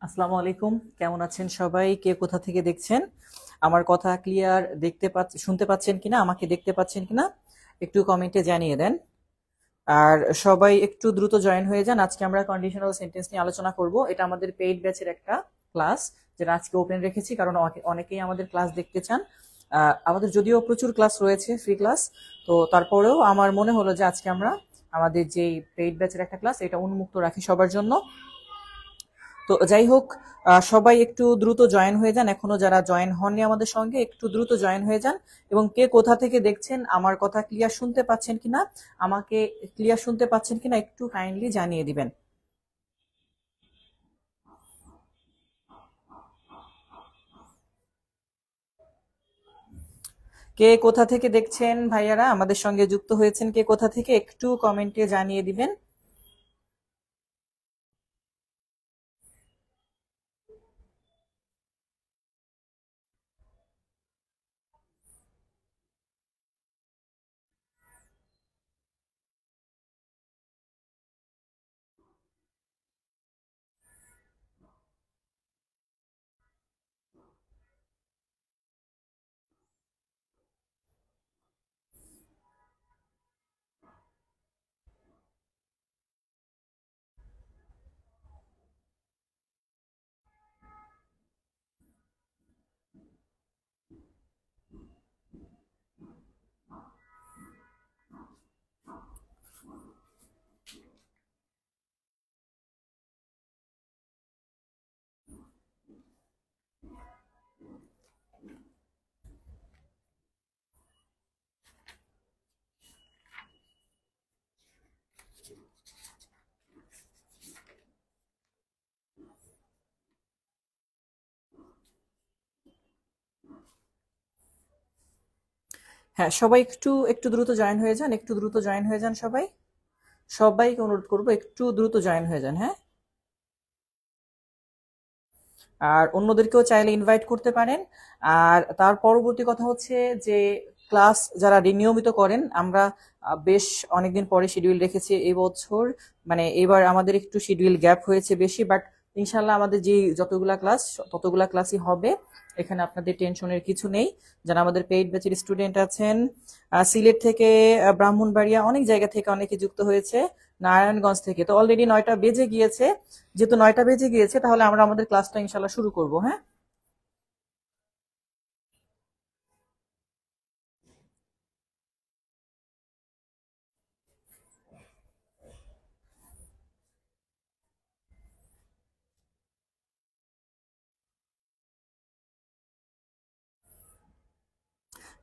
আসসালামু আলাইকুম, কেমন আছেন সবাই? কে কোথা থেকে দেখছেন? আমার কথা ক্লিয়ার শুনতে পাচ্ছেন কিনা, আমাকে দেখতে পাচ্ছেন কিনা একটু কমেন্টে জানিয়ে দেন। আর সবাই একটু দ্রুত জয়েন হয়ে যান। আজকে আমরা কন্ডিশনাল সেন্টেন্স নিয়ে আলোচনা করব। এটা আমাদের পেইড ব্যাচের একটা ক্লাস, যেটা আজকে ওপেন রেখেছি কারণ অনেকেই আমাদের ক্লাস দেখতে চান। আমাদের যদিও প্রচুর ক্লাস রয়েছে, ফ্রি ক্লাস, তো তারপরেও আমার মনে হলো যে আজকে আমরা আমাদের যে পেইড ব্যাচের একটা ক্লাস এটা উন্মুক্ত রাখি সবার জন্য। তো যাই হোক, সবাই একটু দ্রুত জয়েন হয়ে যান। এখনো যারা জয়েন হননি আমাদের সঙ্গে, একটু দ্রুত জয়েন হয়ে যান। এবং কে কোথা থেকে দেখছেন, আমার কথা ক্লিয়ার শুনতে পাচ্ছেন কিনা, আমাকে ক্লিয়ার শুনতে পাচ্ছেন কিনা একটু কাইন্ডলি জানিয়ে দিবেন। কে কোথা থেকে দেখছেন ভাইয়ারা, আমাদের সঙ্গে যুক্ত হয়েছেন, কে কোথা থেকে একটু কমেন্টে জানিয়ে দিবেন। হ্যাঁ, সবাই একটু একটু দ্রুত জয়েন হয়ে যান, একটু দ্রুত জয়েন হয়ে যান সবাই। সবাইকে অনুরোধ করবো একটু দ্রুত জয়েন হয়ে যান, হ্যাঁ। আর অন্যদেরকেও চাইলে ইনভাইট করতে পারেন। আর তার পরবর্তী কথা হচ্ছে যে ক্লাস যারা নিয়মিত করেন, আমরা বেশ অনেকদিন পরে শিডিউল রেখেছি এই বছর। মানে এবার আমাদের একটু শিডিউল গ্যাপ হয়েছে বেশি, বাট ইনশাল্লাহ আমাদের যে যতগুলা ক্লাস ততগুলা ক্লাসই হবে। এখানে আপনাদের টেনশনের কিছু নেই। যারা আমাদের পেইড ব্যাচের স্টুডেন্ট আছেন, সিলেট থেকে, ব্রাহ্মণবাড়িয়া, অনেক জায়গা থেকে অনেকে যুক্ত হয়েছে, নারায়ণগঞ্জ থেকে, তো অলরেডি 9টা বেজে গিয়েছে। যেহেতু 9টা বেজে গিয়েছে, তাহলে আমরা আমাদের ক্লাসটা ইনশাল্লাহ শুরু করব, হ্যাঁ।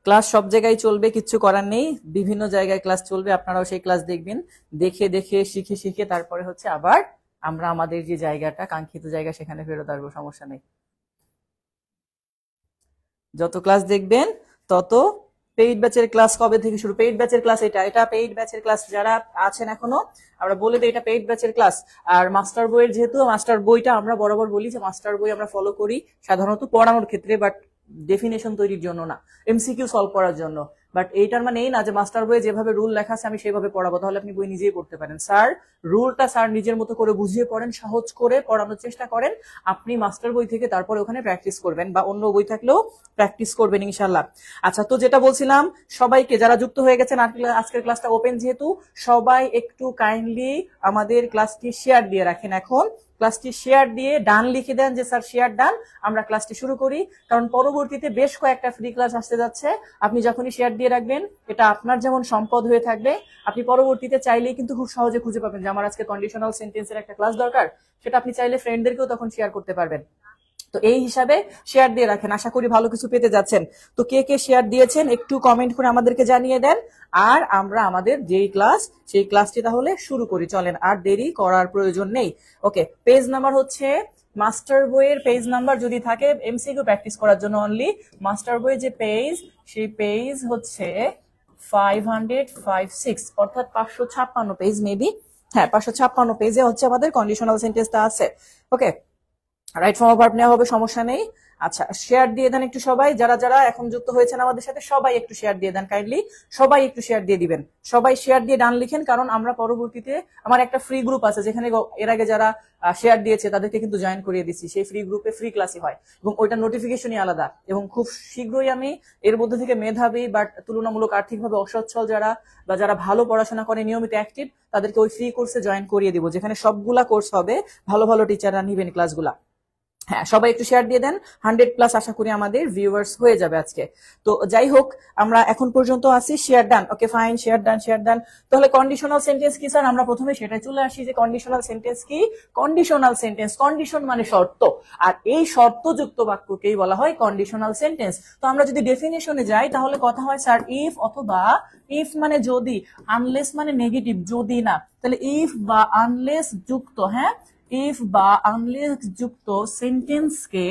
ক্লাস সব জায়গায় চলবে, কিচ্ছু করার নেই। বিভিন্ন জায়গায় ক্লাস চলবে, আপনারাও সেই ক্লাস দেখবেন। দেখে দেখে শিখে শিখে তারপরে হচ্ছে আবার আমরা আমাদের যে জায়গাটা, কাঙ্ক্ষিত জায়গা, সেখানে ফেরত আসবো, সমস্যা নেই। যত ক্লাস দেখবেন তত। পেইড ব্যাচের ক্লাস কবে থেকে শুরু? পেইড ব্যাচের ক্লাস এটা এটা পেইড ব্যাচের ক্লাস যারা আছেন এখনো, আমরা বলে দিই এটা পেইড ব্যাচের ক্লাস। আর মাস্টার বইয়ের, যেহেতু মাস্টার বইটা আমরা বরাবর বলি যে মাস্টার বই আমরা ফলো করি সাধারণত পড়ানোর ক্ষেত্রে, বাট ডেফিনেশন তৈরির জন্য না, এমসিকিউ সলভ করার জন্য। বাট এইটার মানে এই না যে মাস্টার বইয়ে যেভাবে রুল লেখা আছে আমি সেভাবে পড়াবো, তাহলে আপনি বই নিজেই পড়তে পারেন। স্যার রুলটা স্যার নিজের মতো করে বুঝিয়ে পড়েন, সহজ করে পড়ানোর চেষ্টা করেন। আপনি মাস্টার বই থেকে তারপরে ওখানে প্র্যাকটিস করবেন, বা অন্য বই থাকলেও প্র্যাকটিস করবেন ইনশাল্লাহ। আচ্ছা, তো যেটা বলছিলাম, সবাইকে যারা যুক্ত হয়ে গেছেন, আজকের ক্লাসটা ওপেন যেহেতু, সবাই একটু কাইন্ডলি আমাদের ক্লাসটি শেয়ার দিয়ে রাখেন। এখন ক্লাসটি শেয়ার দিয়ে ডান লিখে দেন যে স্যার শেয়ার ডান, আমরা ক্লাসটি শুরু করি। কারণ পরবর্তীতে বেশ কয়েকটা ফ্রি ক্লাস আসতে যাচ্ছে। আপনি যখনই শেয়ার দিয়ে রাখবেন, এটা আপনার যেমন সম্পদ হয়ে থাকবে, আপনি পরবর্তীতে চাইলেই কিন্তু খুব সহজে খুঁজে পাবেন যে আমার আজকে কন্ডিশনাল সেন্টেন্সের একটা ক্লাস দরকার। সেটা আপনি চাইলে ফ্রেন্ডদেরকেও তখন শেয়ার করতে পারবেন। তো এই হিসাবে শেয়ার দিয়ে রাখেন, আশা করি ভালো কিছু পেতে যাচ্ছেন। তো কে কে শেয়ার দিয়েছেন একটু কমেন্ট করে আমাদেরকে জানিয়ে দেন। আর আমরা আমাদের যেই ক্লাস, সেই ক্লাসটি তাহলে শুরু করি, চলেন, আর দেরি করার প্রয়োজন নেই। ওকে, পেজ নাম্বার হচ্ছে, মাস্টার বইয়ের পেজ নাম্বার যদি থাকে এমসিকিউ প্র্যাকটিস করার জন্য অনলি, মাস্টার বইয়ের যে পেজ, সেই পেজ হচ্ছে 556, অর্থাৎ 556 পেজ মেবি। হ্যাঁ, 556 পেজে হচ্ছে আমাদের কন্ডিশনাল সেন্টেন্সটা আছে। ওকে, রাইট ফর্ম অফ ভার্ব নেওয়া হবে, সমস্যা নেই। আচ্ছা, শেয়ার দিয়ে দেন একটু সবাই, যারা যারা এখন যুক্ত হয়েছেন আমাদের সাথে সবাই একটু শেয়ার দিয়ে দেন কাইন্ডলি, সবাই একটু শেয়ার দিয়ে দিবেন, সবাই শেয়ার দিয়ে ডান লিখেন, কারণ আমরা পরবর্তীতে আমার একটা ফ্রি গ্রুপ আছে যেখানে এর আগে যারা শেয়ার দিয়েছে তাদেরকে কিন্তু জয়েন করিয়ে দিচ্ছি, সেই ফ্রি গ্রুপে ফ্রি ক্লাসই হয় এবং ওইটার নোটিফিকেশনই আলাদা, এবং খুব শীঘ্রই আমি এর মধ্যে থেকে মেধাবী বাট তুলনামূলক আর্থিকভাবে অসচ্ছল যারা বা যারা ভালো পড়াশোনা করে নিয়মিত অ্যাক্টিভ তাদেরকে ওই ফ্রি কোর্সে জয়েন করিয়ে দিব, যেখানে সবগুলা কোর্স হবে, ভালো ভালো টিচাররা নিবেন ক্লাসগুলা। হ্যাঁ, সবাই একটু শেয়ার দিয়ে দেন, 100+ আশা করি আমাদের ভিউয়ার্স হয়ে যাবে আজকে। তো যাই হোক, আমরা এখন পর্যন্ত আছি share done, okay fine, share done share done. তাহলে কন্ডিশনাল সেন্টেন্স কি স্যার? আমরা প্রথমে সেটাই চলে আসি যে কন্ডিশনাল সেন্টেন্স কি। কন্ডিশনাল সেন্টেন্স, কন্ডিশন মানে শর্ত, আর এই শর্তযুক্ত বাক্যকেই বলা হয় কন্ডিশনাল সেন্টেন্স। তো আমরা যদি ডেফিনেশনে যাই তাহলে কথা হয় স্যার ইফ অথবা, ইফ মানে যদি, আনলেস মানে নেগেটিভ, যদি না, তাহলে ইফ বা আনলেস যুক্ত, হ্যাঁ, ইফ বা আনলেস যুক্ত সেন্টেন্সকে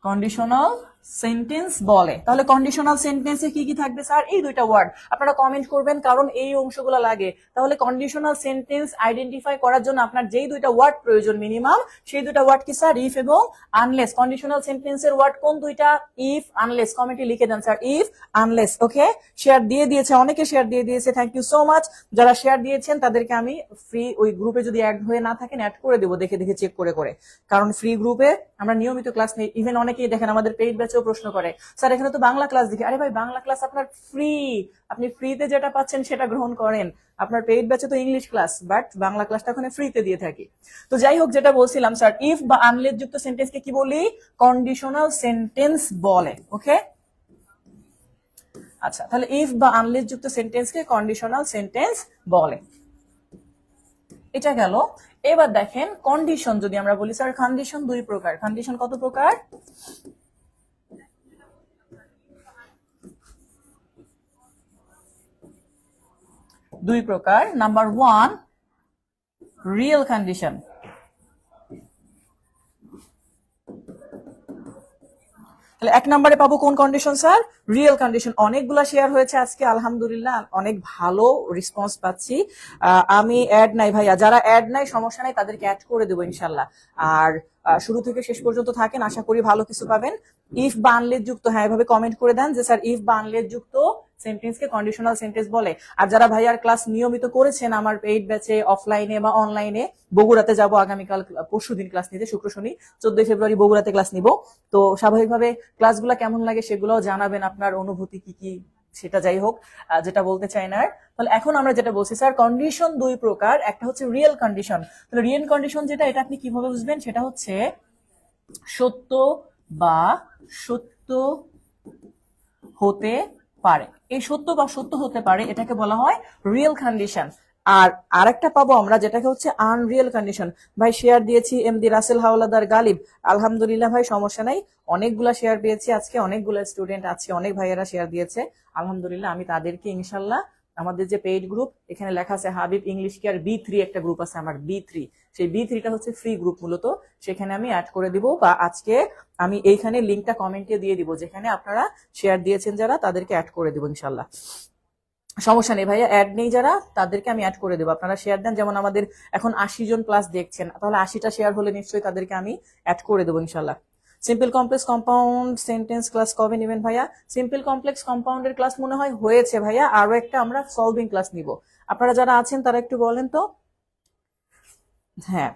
কন্ডিশনাল সেন্টেন্স বলে। তাহলে কন্ডিশনাল সেন্টেন্সে কি কি থাকবে স্যার? এই দুইটা ওয়ার্ড আপনারা কমেন্ট করবেন, কারণ এই অংশগুলো লাগে। তাহলে কন্ডিশনাল সেন্টেন্স আইডেন্টিফাই করার জন্য আপনার যেই দুইটা ওয়ার্ড প্রয়োজন মিনিমাম, সেই দুইটা ওয়ার্ড কি স্যার? ইফ এবং আনলেস। কন্ডিশনাল সেন্টেন্সের ওয়ার্ড কোন দুইটা? If, unless. কমেন্টে লিখে দেন sir if, unless. Okay, share দিয়ে দিয়েছে, অনেকে শেয়ার দিয়ে দিয়েছে, থ্যাংক ইউ সো মাচ। যারা শেয়ার দিয়েছেন তাদেরকে আমি ফ্রি ওই গ্রুপে যদি অ্যাড হয়ে না থাকেন অ্যাড করে দেবো, দেখে দেখে চেক করে করে, কারণ ফ্রি গ্রুপে আমরা নিয়মিত ক্লাস নেই। ইভেন অনেকেই দেখেন আমাদের পেইড ব্যাচেও প্রশ্ন করে, স্যার এখানে তো বাংলা ক্লাস দেখি। আরে ভাই, বাংলা ক্লাস আপনার ফ্রি, আপনি ফ্রিতে যেটা পাচ্ছেন সেটা গ্রহণ করেন। আপনার পেইড ব্যাচে তো ইংলিশ ক্লাস, বাট বাংলা ক্লাসটা ওখানে ফ্রিতে দিয়ে থাকি। তো যাই হোক, যেটা বলছিলাম স্যার, ইফ বা আনলেস যুক্ত সেন্টেন্সকে কি বলি? কন্ডিশনাল সেন্টেন্স বলে। ওকে, আচ্ছা, তাহলে ইফ বা আনলেস যুক্ত সেন্টেন্সকে কন্ডিশনাল সেন্টেন্স বলে, এটা গেল। এবার দেখেন কন্ডিশন যদি আমরা বলি স্যার, কন্ডিশন দুই প্রকার। কন্ডিশন কত প্রকার? দুই প্রকার। Number 1, real condition. তাহলে 1 নম্বরে পাবো কোন কন্ডিশন স্যার? Real condition. অনেকগুলা শেয়ার হয়েছে আজকে, আলহামদুলিল্লাহ অনেক ভালো রেসপন্স পাচ্ছি। আমি অ্যাড নাই ভাইয়া, যারা অ্যাড নাই সমস্যা নাই, তাদেরকে অ্যাড করে দেবো ইনশাল্লাহ। আর শুরু থেকে শেষ পর্যন্ত থাকেন, আশা করি ভালো কিছু পাবেন। ইফ বা আনলেস যুক্ত, হ্যাঁ এভাবে কমেন্ট করে দেন যে স্যার ইফ বা আনলেস যুক্ত সেন্টেন্সকে কন্ডিশনাল সেন্টেন্স বলে। আর যারা ভাইয়ার ক্লাস নিয়মিত করেছেন আমার পেইড ব্যাচে, অফলাইনে বা অনলাইনে, বগুড়াতে যাব আগামীকাল, পরশুদিন ক্লাস নিতে, শুক্র শনি 14 ফেব্রুয়ারি বগুড়াতে ক্লাস নিব। তো স্বাভাবিকভাবে ক্লাসগুলো কেমন লাগে সেগুলোও জানাবেন, আপনার অনুভূতি কি কি সেটা। যাই হোক, যেটা বলতে চাই না। তাহলে এখন আমরা যেটা বলছি স্যার, কন্ডিশন দুই প্রকার, একটা হচ্ছে রিয়েল কন্ডিশন। তাহলে রিয়েল কন্ডিশন যেটা, এটা আপনি কিভাবে বুঝবেন? সেটা হচ্ছে সত্য বা সত্য হতে পারে। এই সত্য বা সত্য হতে পারে, এটাকে বলা হয় রিয়েল কন্ডিশন। আর আরেকটা পাবো আমরা যেটাকে হচ্ছে আনরিয়েল কন্ডিশন। ভাই শেয়ার দিয়েছি এমডি রাসেল হাওলাদার গালিব, আলহামদুলিল্লাহ ভাই, সমস্যা নাই। অনেকগুলা শেয়ার পেয়েছি আজকে, অনেকগুলো স্টুডেন্ট আছে, অনেক ভাইয়েরা শেয়ার দিয়েছে, আলহামদুলিল্লাহ। আমি তাদেরকে ইনশাল্লাহ আমাদের যে পেইড গ্রুপ, এখানে লেখা আছে হাবিব ইংলিশ কেয়ার B3, একটা গ্রুপ আছে আমার B3, সেই B3টা হচ্ছে ফ্রি গ্রুপ মূলত, সেখানে আমি অ্যাড করে দিব, বা আজকে আমি এইখানে লিঙ্কটা কমেন্টে দিয়ে দিব, যেখানে আপনারা শেয়ার দিয়েছেন যারা, তাদেরকে অ্যাড করে দিব ইনশাল্লাহ। সমস্যা নেই ভাইয়া, অ্যাড নেই যারা, তাদেরকে আমি অ্যাড করে দেবো। আপনারা শেয়ার দেন, যেমন আমাদের এখন 80 জন ক্লাস দেখছেন, তাহলে 80টা শেয়ার হলে নিশ্চয়ই তাদেরকে আমি অ্যাড করে দেবো ইনশাল্লাহ। Simple complex compound sentence class কবে নেবেন ভাইয়া? সিম্পল কমপ্লেক্স কম্পাউন্ডের ক্লাস মনে হয় হয়েছে ভাইয়া, আরো একটা আমরা সলভিং ক্লাস নিব। আপনারা যারা আছেন তারা একটু বলেন তো। হ্যাঁ,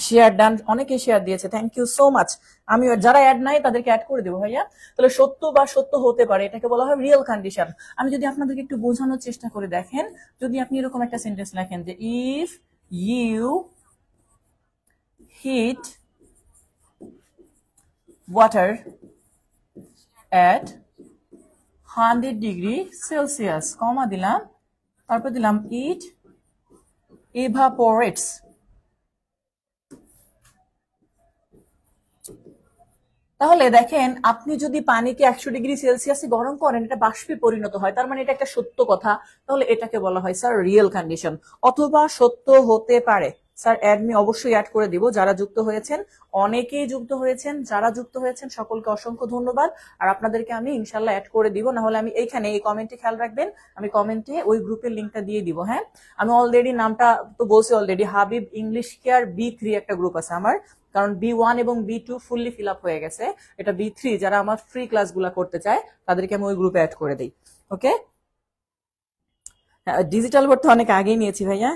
শেয়ার ডান, অনেকে শেয়ার দিয়েছে, থ্যাংক ইউ সো মাচ। আমি যারা অ্যাড নাই তাদেরকে অ্যাড করে দেবো ভাইয়া। তাহলে সত্য বা সত্য হতে পারে, এটাকে বলা হয় রিয়েল কন্ডিশন। আমি যদি আপনাদেরকে একটু বোঝানোর চেষ্টা করে, দেখেন, যদি আপনি এরকম একটা সেন্টেন্স লেখেন যে if you heat water at 100 degree Celsius, comma দিলাম, তারপর দিলাম ইট evaporates। তাহলে দেখেন, আপনি যদি পানিকে 100 ডিগ্রি সেলসিয়াসে গরম করেন, এটা বাষ্পে পরিণত হয়, তার মানে এটা একটা সত্য কথা। তাহলে এটাকে বলা হয় স্যার রিয়েল কন্ডিশন, অথবা সত্য হতে পারে। স্যার অ্যাডমি অবশ্যই অ্যাড করে দিব যারা যুক্ত হয়েছেন, অনেকেই যুক্ত হয়েছেন, যারা যুক্ত হয়েছেন সকলকে অসংখ্য ধন্যবাদ। আর আপনাদেরকে আমি ইনশাল্লাহ অ্যাড করে দিব, না হলে আমি এইখানে এই কমেন্টে খেয়াল রাখবেন, আমি কমেন্টে ওই গ্রুপের লিঙ্কটা দিয়ে দিব। হ্যাঁ, আমি অলরেডি নামটা তো বলছি already, Habib English care B3 একটা গ্রুপ আছে আমার, কারণ B1 এবং B2 ফুললি ফিল আপ হয়ে গেছে। এটা B3 যারা আমার ফ্রি ক্লাসগুলো করতে চায় তাদেরকে আমি ওই গ্রুপে অ্যাড করে দিই। ওকে, ডিজিটাল বোর্ড তো অনেক আগেই নিয়েছি ভাইয়া,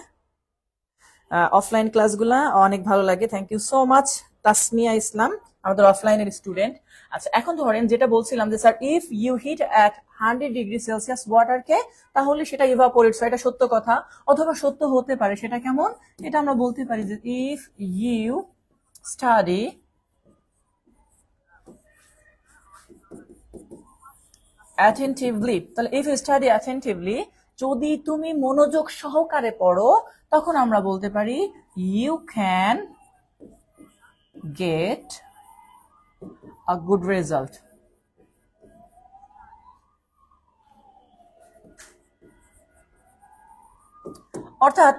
অফলাইন ক্লাসগুলা অনেক ভালো লাগে। Thank you so much Tasmia Islam, আমাদের অফলাইনের স্টুডেন্ট। আচ্ছা, এখন ধরেন যেটা বলছিলাম যে sir if you heat at 100°C ওয়াটারকে, তাহলে সেটা ইভাপোরেটস, এটা সত্য কথা অথবা সত্য হতে পারে। সেটা কেমন, এটা আমরা বলতে পারি যে ইফ ইউ স্টাডি attentively, তাহলে ইফ ইউ স্টাডি attentively, যদি তুমি মনোযোগ সহকারে পড়ো, তখন আমরা বলতে পারি you can get a good result. অর্থাৎ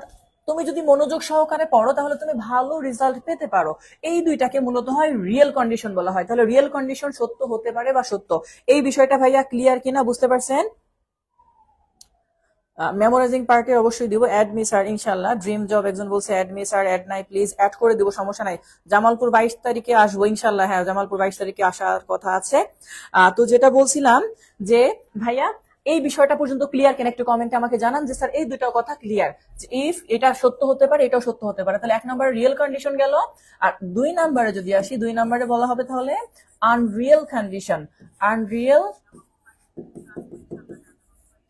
তুমি যদি মনোযোগ সহকারে পড়ো তাহলে তুমি ভালো রেজাল্ট পেতে পারো। এই দুইটাকে মূলত হয় রিয়েল কন্ডিশন বলা হয়। তাহলে রিয়েল কন্ডিশন সত্য হতে পারে বা সত্য, এই বিষয়টা ভাইয়া ক্লিয়ার কিনা বুঝতে পারছেন? মেমোরাইজিং পার্টে অবশ্যই দিব অ্যাড মি স্যার ইনশাআল্লাহ। ড্রিম জব একজন বলছে অ্যাড মি স্যার, অ্যাড নাই প্লিজ, অ্যাড করে দিব, সমস্যা নাই। জামালপুর 22 তারিখে আসবো ইনশাআল্লাহ। হ্যাঁ, জামালপুর 22 তারিখে আসার কথা আছে। তো যেটা বলছিলাম যে ভাইয়া এই বিষয়টা পর্যন্ত ক্লিয়ার কিনা একটু কমেন্টে আমাকে জানান যে স্যার এই দুটো কথা ক্লিয়ার, যে ইফ এটা সত্য হতে পারে এটাও সত্য হতে পারে। তাহলে 1 নম্বরে রিয়েল কন্ডিশন গেল। আর 2 নম্বরে যদি আসি, 2 নম্বরে বলা হবে তাহলে Unreal condition. Unreal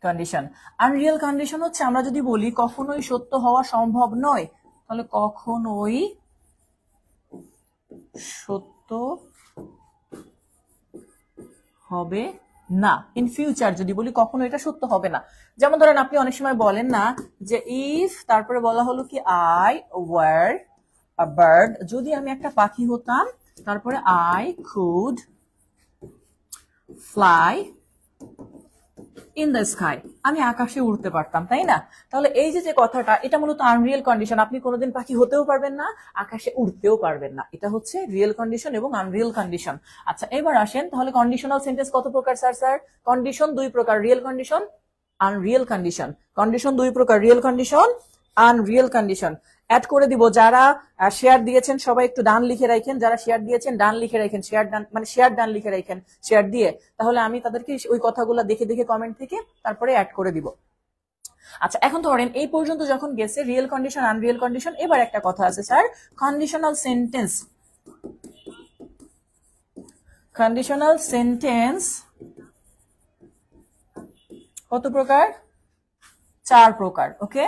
condition, unreal condition হচ্ছে আমরা যদি বলি কখনোই সত্য হওয়া সম্ভব নয়, তাহলে কখনোই সত্য হবে না। ইন ফিউচার যদি বলি কখনো এটা সত্য হবে না। যেমন ধরেন আপনি অনেক সময় বলেন না যে ইফ, তারপরে বলা হলো কি আই ওয়ার আ বার্ড, যদি আমি একটা পাখি হতাম, তারপরে I could fly in the sky, আমি আকাশে উড়তে পারতাম, তাই না? তাহলে এই যে কথাটা, এটা মূলত আনরিয়েল কন্ডিশন। আপনি কোনোদিন পাখি হতেও পারবেন না, আকাশে উড়তেও পারবেন না। এটা হচ্ছে রিয়েল কন্ডিশন এবং আনরিয়েল কন্ডিশন। আচ্ছা, এবার আসেন তাহলে কন্ডিশনাল সেন্টেন্স কত প্রকার স্যার? স্যার কন্ডিশন 2 প্রকার, real condition, unreal condition. Condition 2 প্রকার, real condition, unreal condition. Add করে দিব। যারা শেয়ার দিয়েছেন সবাই একটু ডান লিখে রাখেন, যারা শেয়ার দিয়েছেন ডান লিখে রাখেন, শেয়ার ডান মানে শেয়ার ডান লিখে রাখেন শেয়ার দিয়ে, তাহলে আমি তাদেরকে ওই কথাগুলো দেখে দেখে কমেন্ট থেকে তারপরে অ্যাড করে দিব। আচ্ছা, এখন ধরেন এই পর্যন্ত যখন গেছে রিয়েল কন্ডিশন, আনরিয়েল কন্ডিশন, এবার একটা কথা আছে sir, conditional sentence. Conditional sentence কত প্রকার? 4 প্রকার। ওকে,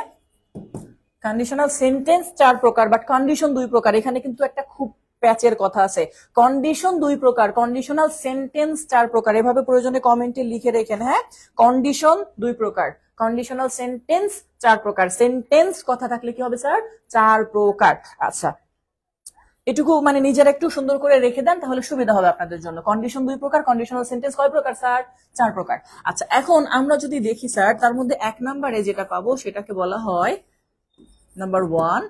কন্ডিশনাল সেন্টেন্স 4 প্রকার, বাট কন্ডিশন 2 প্রকার। এখানে কিন্তু একটা খুব প্যাচের কথা আছে। কন্ডিশন 2 প্রকার, কন্ডিশনাল সেন্টেন্স 4 প্রকার। এভাবে প্রয়োজনে কমেন্টে লিখে রেখেন। হ্যাঁ, কন্ডিশন 2 প্রকার, কন্ডিশনাল সেন্টেন্স 4 প্রকার। সেন্টেন্স কথা থাকলে কি হবে স্যার? 4 প্রকার। আচ্ছা, এটুকু মানে নিজের একটু সুন্দর করে রেখে দেন, তাহলে সুবিধা হবে আপনাদের জন্য। কন্ডিশন 2 প্রকার, কন্ডিশনাল সেন্টেন্স কয় প্রকার স্যার? 4 প্রকার। আচ্ছা, এখন আমরা যদি দেখি স্যার, তার মধ্যে 1 নম্বরে যেটা পাবো সেটাকে বলা হয় নাম্বার 1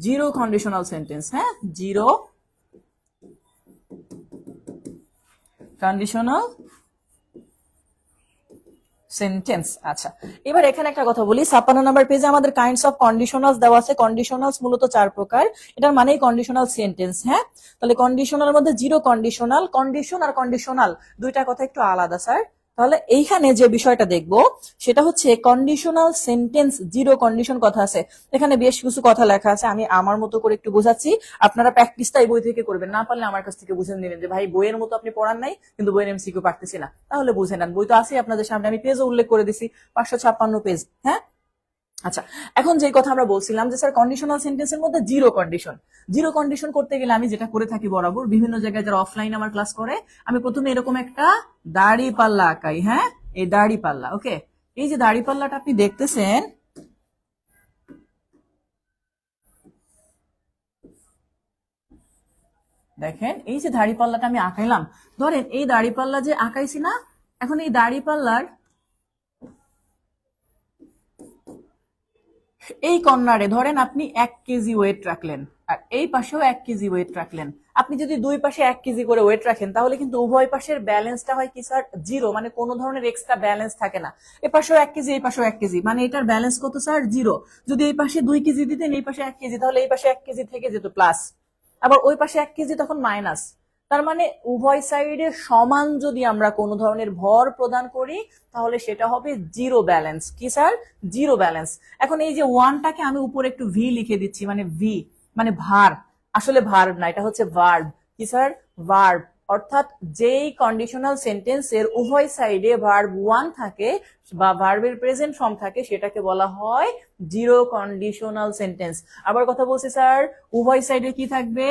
জিরো কন্ডিশনাল সেন্টেন্স। হ্যাঁ, জিরো কন্ডিশনাল সেন্টেন্স। আচ্ছা, এবার এখানে একটা কথা বলি, 56 নম্বর পেজে আমাদের কাইন্ডস অফ কন্ডিশনালস দেওয়া আছে। কন্ডিশনালস মূলত 4 প্রকার, এটার মানেই কন্ডিশনাল সেন্টেন্স। হ্যাঁ, তাহলে কন্ডিশনাল মধ্যে জিরো কন্ডিশনাল, কন্ডিশন আর কন্ডিশনাল দুইটা কথা একটু আলাদা স্যার। তাহলে এইখানে যে বিষয়টা দেখবো সেটা হচ্ছে কন্ডিশনাল সেন্টেন্স জিরো কন্ডিশন কথা আছে। এখানে বেশ কিছু কথা লেখা আছে, আমি আমার মতো করে একটু বোঝাচ্ছি। আপনারা প্র্যাকটিসটা এই বই থেকে করবেন, না পারলে আমার কাছ থেকে বুঝে নেবেন যে ভাই বইয়ের মতো আপনি পড়ান নাই, কিন্তু বইয়ের এমসিকিউ পারতেছি না, তাহলে বুঝে নেন। বই তো আছে আপনাদের সামনে, আমি পেজও উল্লেখ করে দিছি, 556 পেজ। হ্যাঁ, আচ্ছা, এখন যে কথা আমরা বলছিলাম যে স্যার কন্ডিশনাল সেন্টেন্সের মধ্যে জিরো কন্ডিশন। জিরো কন্ডিশন করতে গেলে আমি যেটা করে থাকি বরাবর, বিভিন্ন জায়গায় যারা অফলাইন আমার ক্লাস করে, আমি প্রথমে এরকম একটা দাড়ি পাল্লা আঁকাই। হ্যাঁ, এই দাড়ি পাল্লা। ওকে, এই যে দাড়ি পাল্লাটা আপনি দেখতেছেন, দেখেন এই যে দাড়ি পাল্লাটা আমি আঁকাইলাম, ধরেন এই দাড়ি পাল্লা যে আঁকাইছি না, এখন এই দাড়ি পাল্লার এই কর্নারে ধরেন আপনি 1 কেজি ওয়েট রাখলেন আর এই পাশেও 1 কেজি ওয়েট রাখলেন। আপনি যদি দুই পাশে 1 কেজি করে ওয়েট রাখেন তাহলে কিন্তু উভয় পাশের ব্যালেন্সটা হয় কি স্যার, জিরো, মানে কোনো ধরনের এক্সট্রা ব্যালেন্স থাকে না। এই পাশেও 1 কেজি, এই পাশেও 1 কেজি, মানে এটার ব্যালেন্স কত স্যার, জিরো। যদি এই পাশে 2 কেজি দিতেন, এই পাশে 1 কেজি, তাহলে এই পাশে 1 কেজি থেকে যেত প্লাস, আবার ওই পাশে 1 কেজি তখন মাইনাস। তার মানে উভয় সাইডে সমান যদি আমরা কোনো ধরনের ভর প্রদান করি তাহলে সেটা হবে জিরো ব্যালেন্স। কি স্যার, জিরো ব্যালেন্স। এখন এই যে ওয়ানটাকে আমি উপরে একটু ভি লিখে দিচ্ছি, মানে ভি মানে ভার, আসলে ভার্ব না, এটা হচ্ছে ভার্ব। কি স্যার, ভার্ব। অর্থাৎ যেই কন্ডিশনাল সেন্টেন্স এর উভয় সাইডে ভার্ব ওয়ান থাকে বা ভার্বের প্রেজেন্ট ফর্ম থাকে সেটাকে বলা হয় জিরো কন্ডিশনাল সেন্টেন্স। আবার কথা বলছি স্যার, উভয় সাইডে কি থাকবে,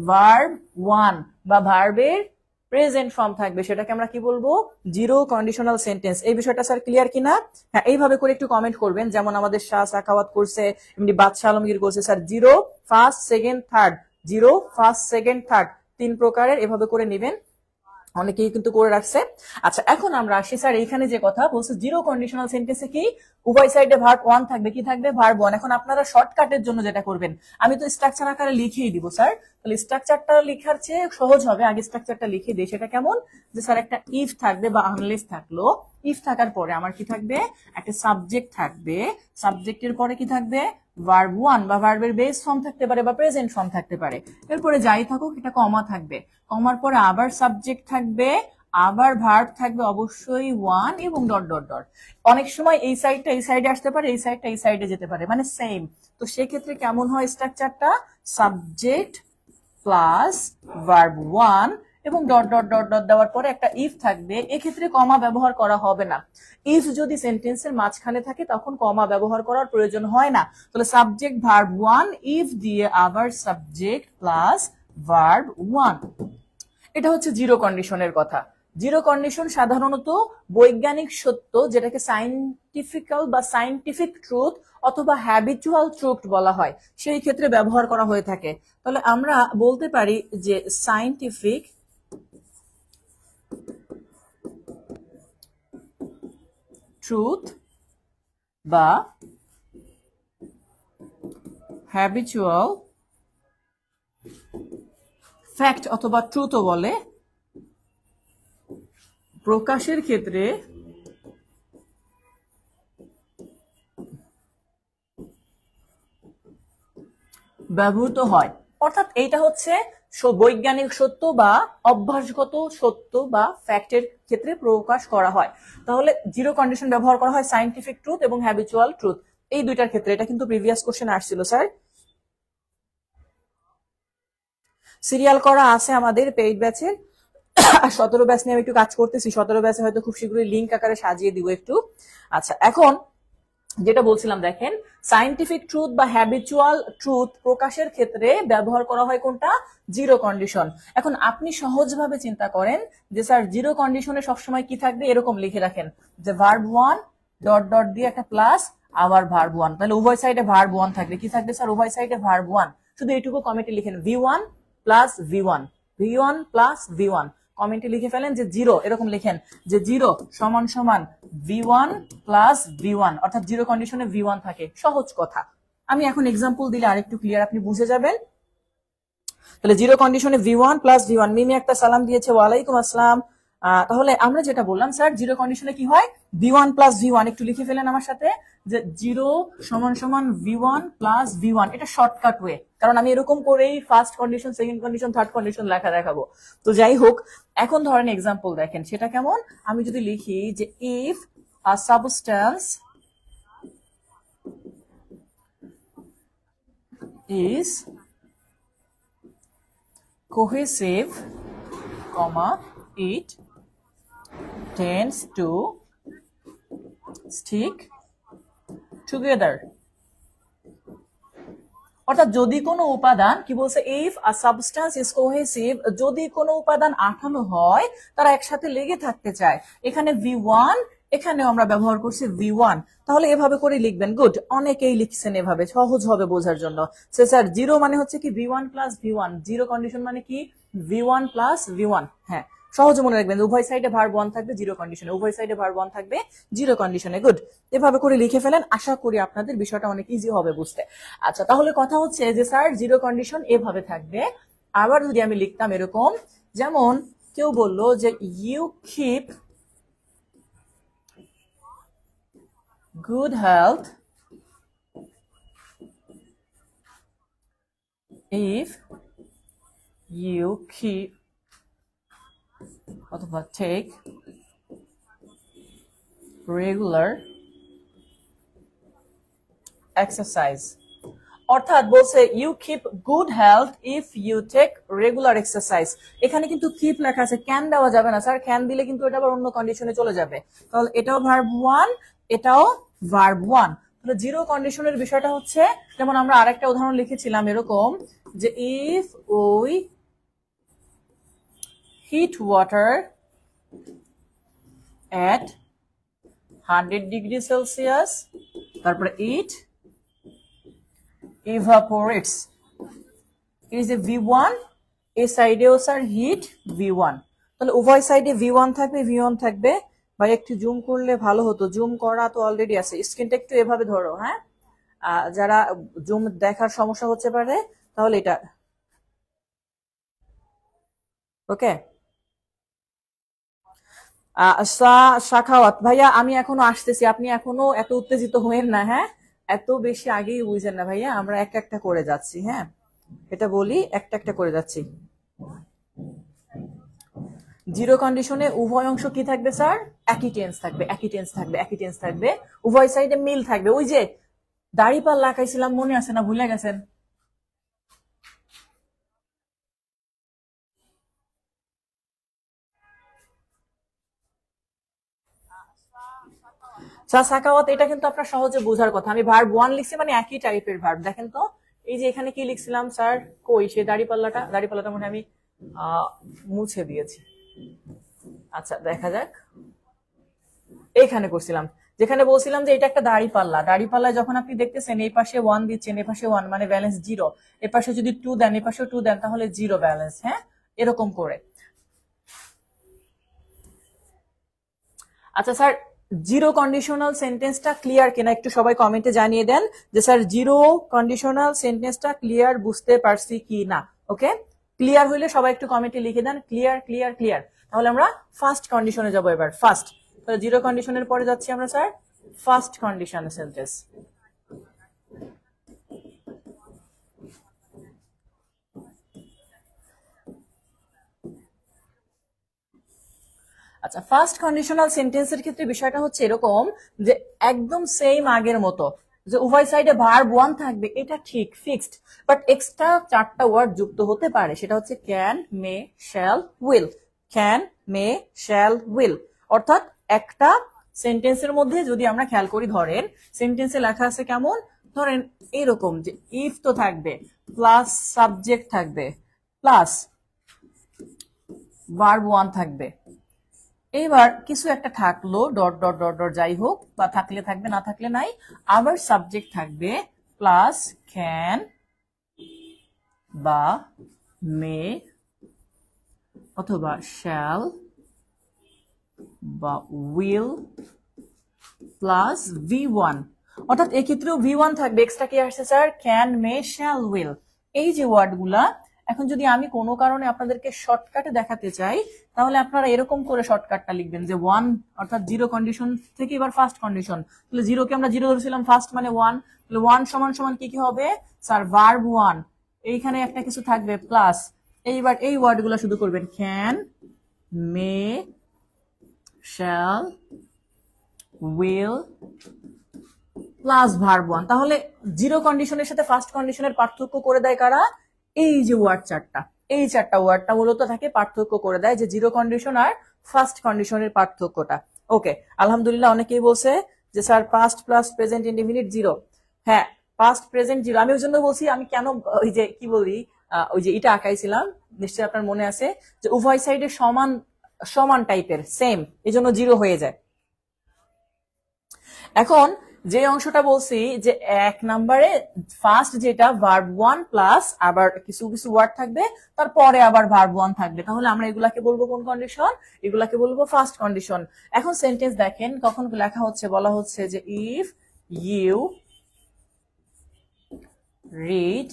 ভার্ব ওয়ান বা ভার্বের প্রেজেন্ট ফর্ম থাকবে, সেটাকে আমরা কি বলবো, জিরো কন্ডিশনাল সেন্টেন্স। এই বিষয়টা স্যার ক্লিয়ার কিনা? হ্যাঁ, এইভাবে করে একটু কমেন্ট করবেন, যেমন আমাদের শাহ সাখাওয়াত করছে, এমনি বাদশাহ আলমগীর করছে sir zero first second third, zero first second third, 3 প্রকারের, এভাবে করে নেবেন। অনেকেই কিন্তু করে রাখছে। আচ্ছা, এখন আমরা আসি স্যার এইখানে যে কথা বলছে জিরো কন্ডিশনাল সেন্টেন্সে কি উভয় সাইডে ভার্ব ওয়ান থাকবে, কি থাকবে, ভার্ব ওয়ান। এখন আপনারা শর্টকাটের জন্য যেটা করবেন, আমি তো স্ট্রাকচার আকারে লিখেই দিব স্যার, তাহলে স্ট্রাকচারটা লেখার চেয়ে সহজ হবে আগে স্ট্রাকচারটা লিখে দিই। সেটা কেমন, যে স্যার একটা ইফ থাকবে বা আনলেস থাকলো, ইফ থাকার পরে আমার কি থাকবে, একটা সাবজেক্ট থাকবে, সাবজেক্টের পরে কি থাকবে, ভার্ব ওয়ান বা ভার্বের বেস ফর্ম থাকতে পারে বা প্রেজেন্ট ফর্ম থাকতে পারে, এরপরে যাই থাকুক এটা কমা থাকবে, কমার পরে আবার সাবজেক্ট থাকবে, আবার ভার্ব থাকবে অবশ্যই ওয়ান এবং ডট ডট ডট। অনেক সময় এই সাইডটা এই সাইডে আসতে পারে, এই সাইডটা এই সাইডে যেতে পারে, মানে সেম। তো সেক্ষেত্রে কেমন হয় স্ট্রাকচারটা, সাবজেক্ট প্লাস ভার্ব ওয়ান এবং ডট ডট ডট ডট দেওয়ার পরে একটা ইফ থাকবে। এক্ষেত্রে কমা ব্যবহার করা হবে না। ইফ যদি সেন্টেন্সের মাঝখানে থাকে তখন কমা ব্যবহার করার প্রয়োজন হয় না। তাহলে সাবজেক্ট ভার্ব ওয়ান, ইফ দিয়ে আবার সাবজেক্ট প্লাস ভার্ব ওয়ান। এটা হচ্ছে জিরো কন্ডিশনের কথা। জিরো কন্ডিশন সাধারণত বৈজ্ঞানিক সত্য, যেটাকে সাইন্টিফিক্যাল বা সাইন্টিফিক ট্রুথ অথবা হ্যাবিচুয়াল ট্রুথ বলা হয়, সেই ক্ষেত্রে ব্যবহার করা হয়ে থাকে। তাহলে আমরা বলতে পারি যে সাইন্টিফিক ট্রুথ বা হ্যাবিচুয়াল ফ্যাক্ট অথবা ট্রুথও বলে, প্রকাশের ক্ষেত্রে ব্যবহৃত হয়। অর্থাৎ এইটা হচ্ছে বৈজ্ঞানিক সত্য বা অভ্যাসগত সত্য বা ফ্যাক্টের ক্ষেত্রে প্রকাশ করা হয়। তাহলে জিরো কন্ডিশন ব্যবহার করা হয় সাইন্টিফিক ট্রুথ এবং হ্যাবিচুয়াল ট্রুথ, এই দুইটার ক্ষেত্রে। এটা কিন্তু প্রিভিয়াস কোশ্চেন আসছিল স্যার। সিরিয়াল করা আছে আমাদের পেইড ব্যাচের, 17 ব্যাচ নিয়ে আমি একটু কাজ করতেছি। 17 ব্যাচে হয়তো খুব শীঘ্রই লিঙ্ক আকারে সাজিয়ে দিব একটু। আচ্ছা, এখন যেটা বলছিলাম দেখেন, সাইন্টিফিক ট্রুথ বা হ্যাবিচুয়াল ট্রুথ প্রকাশের ক্ষেত্রে ব্যবহার করা হয় কোনটা, জিরো কন্ডিশন। এখন আপনি সহজভাবে চিন্তা করেন যে স্যার জিরো কন্ডিশনে সবসময় কি থাকবে, এরকম লিখে রাখেন যে ভার্ব ওয়ান ডট ডট দিয়ে একটা প্লাস আবার ভার্ব ওয়ান, তাহলে উভয় সাইডে ভার্ব ওয়ান থাকবে। কি থাকবে স্যার, উভয় সাইডে ভার্ব ওয়ান। শুধু এইটুকু কমেন্টে লিখেন V one plus V one, V one plus V one. কমেন্টে লিখে ফেলেন যে জিরো, এরকম লিখেন যে জিরো সমান সমান V one plus V one, অর্থাৎ জিরো কন্ডিশনে ভি ওয়ান থাকে। সহজ কথা। আমি এখন এক্সাম্পল দিলে আরেকটু ক্লিয়ার আপনি বুঝে যাবেন। তাহলে জিরো কন্ডিশনে V one plus V one. Mimi একটা সালাম দিয়েছে, ওয়ালাইকুম আসসালাম। তাহলে আমরা যেটা বললাম স্যার, জিরো কন্ডিশনে কি হয়, V one plus V one. একটু লিখে ফেলেন আমার সাথে যে জিরো সমান সমান V one plus V one. এটা শর্টকাট ওয়ে, কারণ আমি এরকম করেই first condition, second condition, third condition লেখা দেখাবো। তো যাই হোক, এখন ধরেন এক্সাম্পল দেখেন, সেটা কেমন, আমি যদি লিখি যে if a substance is cohesive, it tends to stick together। অর্থাৎ যদি কোনো উপাদান, কি বলছে, if a substance is cohesive, যদি কোনো উপাদান আঠালো হয় তারা একসাথে লেগে থাকতে চায়। এখানে ভি ওয়ান, এখানেও আমরা ব্যবহার করছি ভি ওয়ান। তাহলে এভাবে করে লিখবেন। গুড, অনেকেই লিখছেন এভাবে, সহজ হবে বোঝার জন্য। স্যার জিরো মানে হচ্ছে কি V one plus V one, zero condition মানে কি V one plus V one. হ্যাঁ, সহজে মনে রাখবেন উভয় সাইডে ভার্ব ওয়ান থাকবে জিরো কন্ডিশনে, উভয় সাইডে ভার্ব ওয়ান থাকবে জিরো কন্ডিশনে। গুড, এভাবে করে লিখে ফেলেন, আশা করি আপনাদের বিষয়টা অনেক ইজি হবে বুঝতে। আচ্ছা, তাহলে কথা হচ্ছে যে স্যার জিরো কন্ডিশন এভাবে থাকবে। আবার যদি আমি লিখতাম এরকম, যেমন কেউ বললো যে you keep good health if you keep অথবা take regular exercise। অর্থাৎ বলছে you keep good health if you take regular exercise. এখানে কিন্তু কিপ লেখা আছে, ক্যান দেওয়া যাবে না স্যার, ক্যান দিলে কিন্তু এটা আবার অন্য কন্ডিশনে চলে যাবে। তাহলে এটাও ভার্ব ওয়ান, এটাও ভার্ব ওয়ান। তাহলে জিরো কন্ডিশনের বিষয়টা হচ্ছে, যেমন আমরা আরেকটা উদাহরণ লিখেছিলাম এরকম যে if we heat water at 100 degree Celsius, তারপরে it evaporates is a v1, এই সাইডেও স্যার হিট v1। তাহলে উভয় সাইডে v1 থাকবে, v1 থাকবে। ভাই একটু জুম করলে ভালো হতো, জুম করা তো অলরেডি আছে, স্ক্রিনটা একটু এভাবে ধরো। হ্যাঁ, যারা জুম দেখার সমস্যা হচ্ছে পারে তাহলে এটা ওকে। শাখাওয়াত ভাইয়া আমি এখনো আসতেছি, আপনি এখনো এত উত্তেজিত হয়েন না। হ্যাঁ, এত বেশি আগেই বুঝেন না ভাইয়া, আমরা একটা একটা করে যাচ্ছি। হ্যাঁ, এটা বলি, একটা একটা করে যাচ্ছি। জিরো কন্ডিশনে উভয় অংশ কি থাকবে স্যার? একই টেন্স থাকবে, একই টেন্স থাকবে, একই টেন্স থাকবে, উভয় সাইডে মিল থাকবে। ওই যে দাড়িপাল্লা আঁকাইছিলাম, মনে আছে না, ভুলে গেছেন? সাকাওয়াত, এটা কিন্তু আপনার সহজে বোঝার কথা। আমি ভার্ব ওয়ান লিখছি মানে একই টাইপের ভার্ব। দেখেন তো, এই যে এখানে কি লিখছিলাম স্যার, কই সে দাড়িপাল্লাটা মনে আমি মুছে দিয়েছি। আচ্ছা দেখা যাক, এইখানে করছিলাম, যেখানে বলছিলাম যে এটা একটা দাড়িপাল্লা। দাড়িপাল্লায় যখন আপনি দেখতেছেন এই পাশে ওয়ান দিচ্ছেন, এই পাশে ওয়ান, মানে ব্যালেন্স জিরো। এ পাশে যদি টু দেন, এ পাশে টু দেন, তাহলে জিরো ব্যালেন্স। হ্যাঁ, এরকম করে। আচ্ছা স্যার, জিরো কন্ডিশনাল সেন্টেন্সটা ক্লিয়ার কিনা একটু সবাই কমেন্টে জানিয়ে দেন যে স্যার জিরো কন্ডিশনাল সেন্টেন্সটা ক্লিয়ার, বুঝতে পারছি কি না। ওকে, ক্লিয়ার হইলে সবাই একটু কমেন্টে লিখে দেন ক্লিয়ার ক্লিয়ার ক্লিয়ার। তাহলে আমরা ফার্স্ট কন্ডিশনে যাবো এবার। ফার্স্ট, তাহলে জিরো কন্ডিশনের পরে যাচ্ছি আমরা স্যার ফার্স্ট কন্ডিশন সেন্টেন্স। আচ্ছা, ফার্স্ট কন্ডিশনাল সেন্টেন্সের ক্ষেত্রে বিষয়টা হচ্ছে এরকম যে একদম সেম আগের মতো, যে উভয় সাইডে ভার্ব ওয়ান থাকবে, এটা ঠিক ফিক্সড, বাট এক্সট্রা চারটা ওয়ার্ড যুক্ত হতে পারে। সেটা হচ্ছে can, May, shall, will. Can, May, shall, will. অর্থাৎ একটা সেন্টেন্সের মধ্যে যদি আমরা খেয়াল করি, ধরেন সেন্টেন্সে লেখা আছে কেমন, ধরেন এরকম যে ইফ তো থাকবে, প্লাস সাবজেক্ট থাকবে, প্লাস ভার্ব ওয়ান থাকবে। এবার কিছু একটা থাকলো, ডট ডট ডট ডট যাই হোক, বা থাকলে থাকবে, না থাকলে নাই। আবার সাবজেক্ট থাকবে, প্লাস ক্যান বা মে অথবা শ্যাল বা উইল প্লাস v1। অর্থাৎ এক্ষেত্রেও v1 থাকবে। এক্সট্রা কি আসছে sir? Can, May, shall, will. এই যে ওয়ার্ডগুলা, এখন যদি আমি কোনো কারণে আপনাদেরকে শর্টকাটে দেখাতে চাই, তাহলে আপনারা এরকম করে শর্টকাটটা লিখবেন যে ওয়ান, অর্থাৎ জিরো কন্ডিশন থেকে এবার ফার্স্ট কন্ডিশন। তাহলে জিরোকে আমরা জিরো ধরেছিলাম, ফার্স্ট মানে ওয়ান, তাহলে ওয়ান সমান সমান কি কি হবে স্যার? ভার্ব ওয়ান, এইখানে একটা কিছু থাকবে প্লাস, এইবার এই ওয়ার্ডগুলো শুধু করবেন can, May, shall, will plus verb one. তাহলে জিরো কন্ডিশনের সাথে ফার্স্ট কন্ডিশনের পার্থক্য করে দেয় কারা? এই যে ওয়ার্ড চারটা, এই চারটা ওয়ার্ডটা মূলত থাকে পার্থক্য করে দেয়, যে জিরো কন্ডিশন আর ফার্স্ট কন্ডিশনের পার্থক্যটা। ওকে, আলহামদুলিল্লাহ অনেকেই বলছে যে sir past plus present indefinite zero. হ্যাঁ, পাস্ট প্রেজেন্ট জিরো। আমি ওই জন্য বলছি, আমি কেন ওই যে কি বলি, ওই যে এটা আঁকাইছিলাম, নিশ্চয়ই আপনার মনে আছে, যে উভয় সাইডে সমান সমান টাইপের সেম, এই জন্য জিরো হয়ে যায়। এখন যে অংশটা বলছি যে 1 নম্বরে ফার্স্ট যেটা ভার্ব 1 প্লাস আবার কিছু কিছু ওয়ার্ড থাকবে, তারপরে আবার ভার্ব 1 থাকবে, তাহলে আমরা এগুলাকে বলবো কোন কন্ডিশন? এগুলাকে বলবো ফার্স্ট কন্ডিশন। এখন সেন্টেন্স দেখেন কখন লেখা হচ্ছে, বলা হচ্ছে যে ইফ ইউ রিড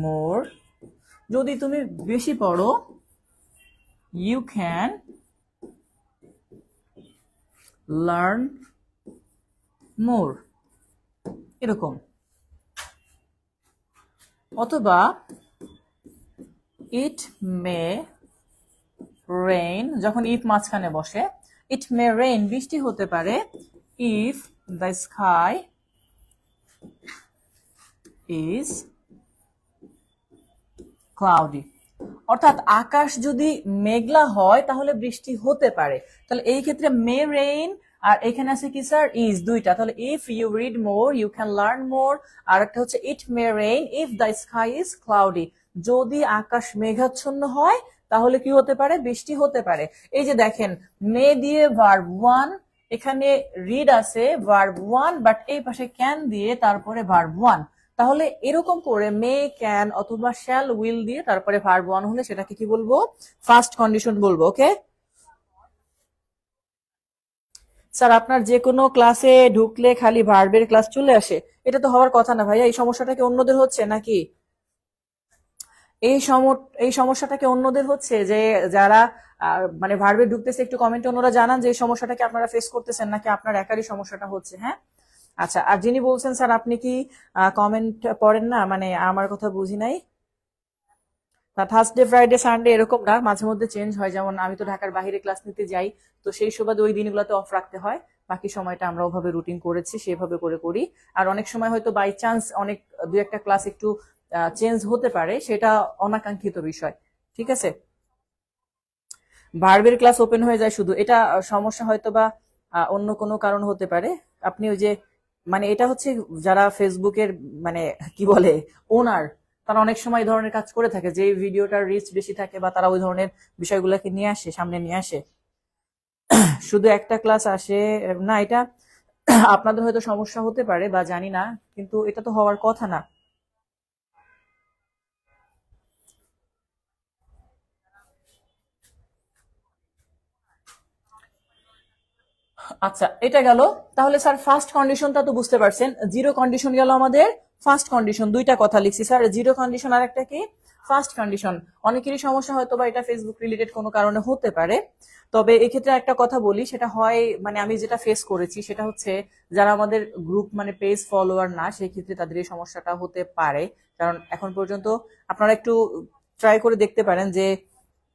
মোর, যদি তুমি বেশি পড়ো, ইউ ক্যান লার্ন মোর, এরকম। অথবা ইট মে রেইন, যখন ইফ মাঝখানে বসে, ইট মে রেইন, বৃষ্টি হতে পারে, if the sky is cloudy, অর্থাৎ আকাশ যদি মেঘলা হয় তাহলে বৃষ্টি হতে পারে। তাহলে এই ক্ষেত্রে মে রেইন আর এখানে আছে কি স্যার? ইজ, দুইটা। তাহলে if you read more you can learn more, আর একটা হচ্ছে it may rain if the sky is cloudy, যদি আকাশ মেঘাচ্ছন্ন হয় তাহলে কি হতে পারে? বৃষ্টি হতে পারে। এই যে দেখেন মে দিয়ে ভার্ব 1, এখানে রিড আছে ভার্ব 1, বাট এই পাশে ক্যান দিয়ে তারপরে ভার্ব 1, তাহলে এরকম করে মে, ক্যান অথবা শ্যাল, উইল দিয়ে তারপরে ভার্ব 1 হলে সেটাকে কি বলবো? ফার্স্ট কন্ডিশন বলবো। ওকে স্যার, আপনার যে কোনো ক্লাসে ঢুকলে খালি ভার্বের ক্লাস চলে আসে, এটা তো হওয়ার কথা না ভাইয়া। এই সমস্যাটা কি অন্যদের হচ্ছে নাকি? এই সমস্যাটা কি অন্যদের হচ্ছে, যে যারা মানে ভার্বে ঢুকতেছে, একটু কমেন্টে অন্যরা জানান যে এই সমস্যাটাকে আপনারা ফেস করতেছেন নাকি আপনার একারই সমস্যাটা হচ্ছে। হ্যাঁ আচ্ছা, আর যিনি বলছেন স্যার আপনি কি কমেন্ট পড়েন না, মানে আমার কথা বুঝি নাই। থার্সডে ফ্রাইডে সানডে এরকম না, মাঝে মধ্যে চেঞ্জ হয়, যেমন আমি তো ঢাকার বাইরে ক্লাস নিতে যাই, তো সেই সুবাদে ওই দিনগুলোতে অফ রাখতে হয়, বাকি সময়টা আমরা ওভাবে রুটিন করেছি, সেভাবে করে করি। আর অনেক সময় হয়তো বাই চান্স অনেক দুই একটা ক্লাস একটু চেঞ্জ হতে পারে, সেটা অনাকাঙ্ক্ষিত বিষয়। ঠিক আছে, ভার্বের ক্লাস ওপেন হয়ে যায় শুধু, এটা সমস্যা হয়তো বা অন্য কোনো কারণ হতে পারে। আপনি ওই যে মানে এটা হচ্ছে যারা ফেসবুকের মানে কি বলে ওনার, তারা অনেক সময় এই ধরনের কাজ করে থাকে, যে ভিডিওটার রিচ বেশি থাকে বা তারা ওই ধরনের বিষয়গুলোকে নিয়ে আসে, সামনে নিয়ে আসে। শুধু একটা ক্লাস আসে না, এটা আপনাদের হয়তো সমস্যা হতে পারে বা জানি না, কিন্তু এটা তো হওয়ার কথা না। আচ্ছা, এটা গেল। তাহলে স্যার ফার্স্ট কন্ডিশনটা তো বুঝতে পারছেন, জিরো কন্ডিশন গেল আমাদের, ফার্স্ট কন্ডিশন দুইটা কথা লিখছি স্যার, জিরো কন্ডিশন আর একটা কি ফার্স্ট কন্ডিশন। অনেকেরই সমস্যা হয়তো বা এটা ফেসবুক রিলেটেড কোনো কারণে হতে পারে, তবে এক্ষেত্রে একটা কথা বলি, সেটা হয় মানে আমি যেটা ফেস করেছি সেটা হচ্ছে যারা আমাদের গ্রুপ মানে পেজ ফলোয়ার না, সেই ক্ষেত্রে তাদের এই সমস্যাটা হতে পারে। কারণ এখন পর্যন্ত আপনারা একটু ট্রাই করে দেখতে পারেন যে